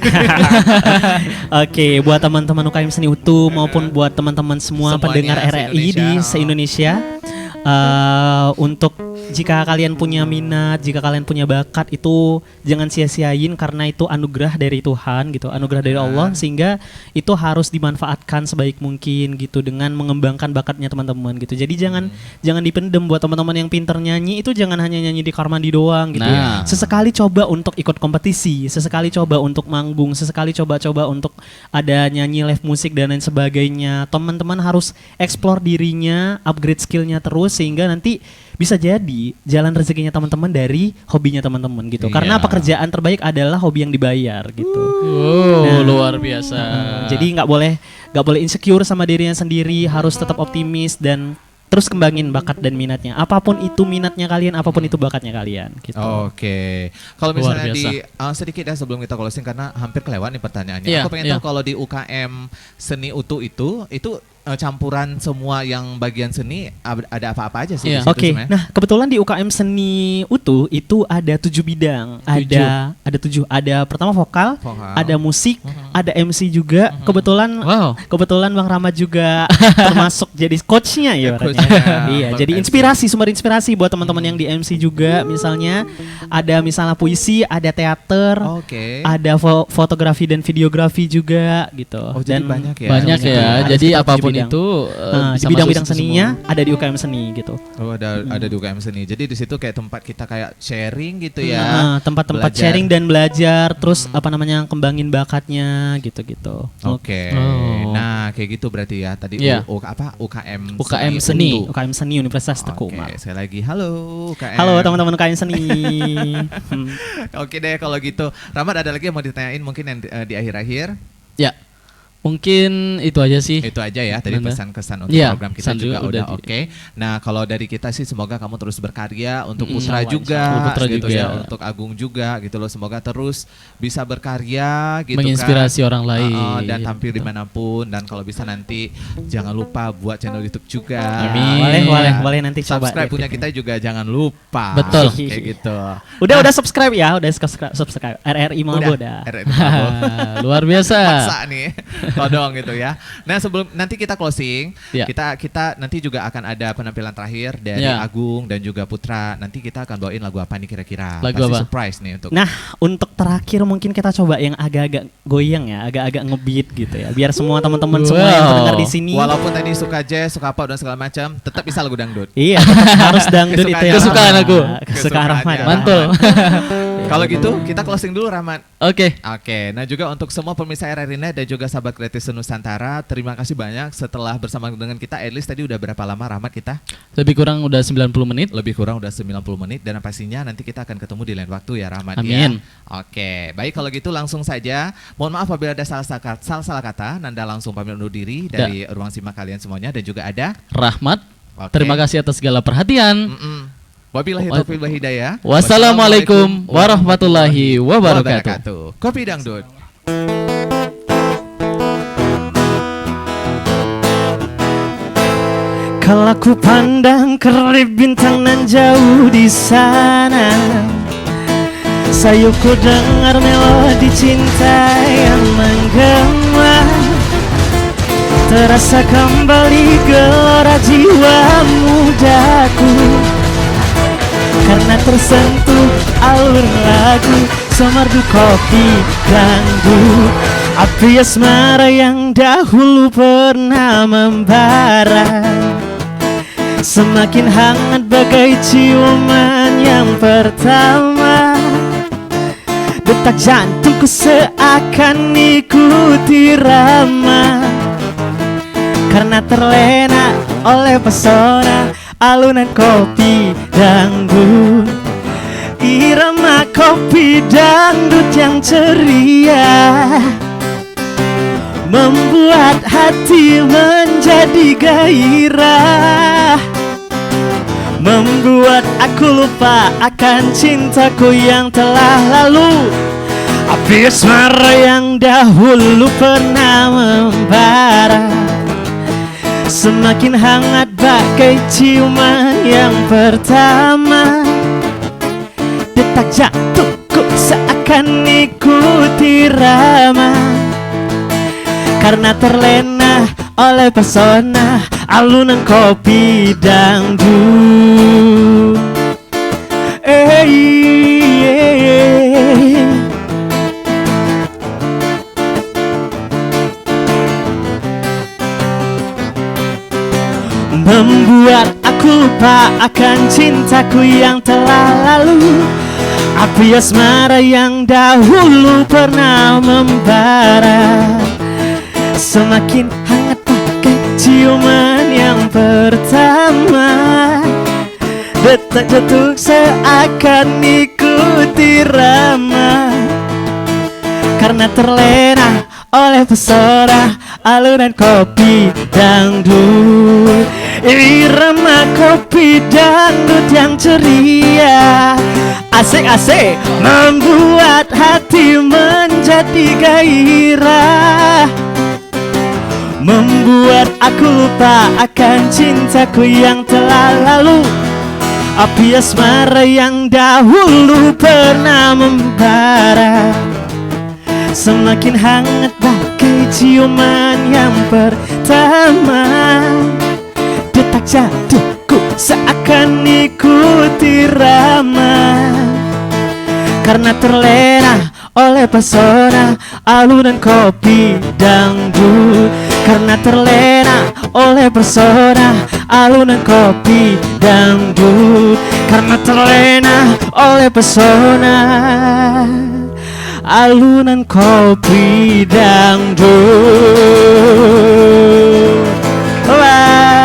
Oke, buat teman-teman UKM Seni Utuh maupun buat teman-teman semua Semuanya pendengar RRI di se-Indonesia, untuk jika kalian punya minat, jika kalian punya bakat itu jangan sia-siain karena itu anugerah dari Tuhan gitu, anugerah dari Allah, sehingga itu harus dimanfaatkan sebaik mungkin gitu dengan mengembangkan bakatnya teman-teman gitu. Jadi jangan dipendem. Buat teman-teman yang pinter nyanyi itu jangan hanya nyanyi di kamar mandi doang gitu. Nah. Sesekali coba untuk ikut kompetisi, sesekali coba untuk manggung, sesekali coba untuk ada nyanyi live musik dan lain sebagainya. Teman-teman harus explore dirinya, upgrade skillnya terus sehingga nanti bisa jadi jalan rezekinya teman-teman dari hobinya teman-teman gitu. Iya. Karena pekerjaan terbaik adalah hobi yang dibayar gitu. Oh, luar biasa. Jadi nggak boleh insecure sama dirinya sendiri, harus tetap optimis dan terus kembangin bakat dan minatnya. Apapun itu minatnya kalian, apapun itu bakatnya kalian gitu. Oke. Kalau Luar misalnya biasa. sedikit ya sebelum kita closing karena hampir kelewat nih pertanyaannya. Iya, Aku pengen iya. tahu kalau di UKM Seni Utuh itu campuran semua yang bagian seni ada apa-apa aja sih Iya. di situ Oke, sebenarnya? nah kebetulan di UKM Seni Utuh itu ada 7 bidang. Ada 7. Ada pertama vokal, Vokal. ada musik, ada MC juga. Wow. Kebetulan Bang Rahmat juga termasuk jadi coachnya ya. Coachnya, Iya, Bang jadi MC. inspirasi, sumber inspirasi buat teman-teman yang di MC juga. Misalnya ada puisi, ada teater, Oke. ada fotografi dan videografi juga gitu. Oh, jadi banyak ya. Banyak Banyak ya. ada Jadi sekitar 7 apapun bidang. itu Nah, bisa di bidang-bidang masuk situ seninya semua. ada di UKM Seni gitu. Oh, ada di UKM Seni. Jadi di situ kayak tempat kita kayak sharing gitu ya. Nah, tempat-tempat Belajar. sharing dan belajar, terus kembangin bakatnya gitu-gitu. Oke. Oh. Nah, kayak gitu berarti ya tadi Iya. UKM UKM Seni. Utuh. UKM Seni Universitas Teguh Oke, Umar. sekali lagi halo UKM. Halo teman-teman UKM Seni. Oke deh kalau gitu. Rahmat ada lagi yang mau ditanyain mungkin yang di akhir-akhir? Ya. Mungkin itu aja sih. Itu aja ya tadi Nanda. pesan-kesan untuk Iya, program kita pesan juga juga udah udah oke. Nah, kalau dari kita sih semoga kamu terus berkarya untuk Mm, Putra insya Allah, juga, insya Allah. Putra gitu juga. ya, untuk Agung juga gitu loh. Semoga terus bisa berkarya gitu Menginspirasi kan. orang lain. Dan tampil dimanapun dan kalau bisa nanti jangan lupa buat channel YouTube juga. Amin. Boleh nanti coba. Subscribe deh. punya kita juga jangan lupa. Betul. Kayak gitu. Udah subscribe ya, udah subscribe. RRI Mabo udah. RRI Mabo. Luar biasa. Paksa nih todong gitu ya. Nah sebelum nanti kita closing, Ya. kita nanti juga akan ada penampilan terakhir dari Ya. Agung dan juga Putra. Nanti kita akan bawain lagu apa nih kira-kira? Lagu Pasti apa? surprise nih untuk. Nah, untuk terakhir mungkin kita coba yang agak-agak goyang ya, agak-agak ngebeat gitu ya. Biar semua teman-teman semua yang Wow. terdengar di sini. Walaupun tadi suka jazz, suka pop dan segala macam, tetap bisa lagu dangdut. Iya, tetap harus dangdut itu ya. Kesukaan aku. Kesukaan Rahmat. Kesukaannya. Mantul. Kalau gitu kita closing dulu Rahmat. Oke. Oke, nah juga untuk semua pemirsa RRI Net dan juga sahabat kreatif Nusantara, terima kasih banyak setelah bersama dengan kita. At least tadi udah berapa lama Rahmat kita? Lebih kurang udah 90 menit. Lebih kurang udah 90 menit dan pastinya nanti kita akan ketemu di lain waktu ya Rahmat Amin. ya. Oke, baik kalau gitu langsung saja. Mohon maaf apabila ada salah kata. Nanda langsung pamit undur diri dari ruang simak kalian semuanya dan juga ada Rahmat. Oke. Terima kasih atas segala perhatian. Wabillahi taufiq wal hidayah. Wassalamualaikum warahmatullahi wabarakatuh. Kopi dangdut. Kalau ku pandang kerlip bintang nan jauh di sana, sayuku dengar melodi cinta yang menggema. Terasa kembali gelora jiwa mudaku, karena tersentuh alur lagu semerdu kopi dangdut. Api asmara yang dahulu pernah membara semakin hangat bagai ciuman yang pertama. Detak jantungku seakan ikuti irama, karena terlena oleh pesona alunan kopi dangdut irama kopi dangdut yang ceria membuat hati menjadi gairah, membuat aku lupa akan cintaku yang telah lalu, api asmara yang dahulu pernah membara, semakin hangat bagai ciuman yang pertama. Detak jantungku seakan ikuti irama, karena terlena oleh pesona alunan kopi dangdut. Membuat aku lupa akan cintaku yang telah lalu, api asmara yang dahulu pernah membara, semakin hangat bagai ciuman yang pertama. Detak jantung seakan ikuti irama, karena terlena oleh pesona alunan kopi dangdut. Irama kopi dangdut yang ceria, asik-asik membuat hati menjadi gairah, membuat aku lupa akan cintaku yang telah lalu, api asmara yang dahulu pernah membara, semakin hangat bagai ciuman yang pertama. Detak jantungku seakan ikuti irama, karena terlena oleh pesona alunan kopi dangdut, karena terlena oleh pesona alunan kopi dangdut, karena terlena oleh pesona alunan kopi dangdut. Bye.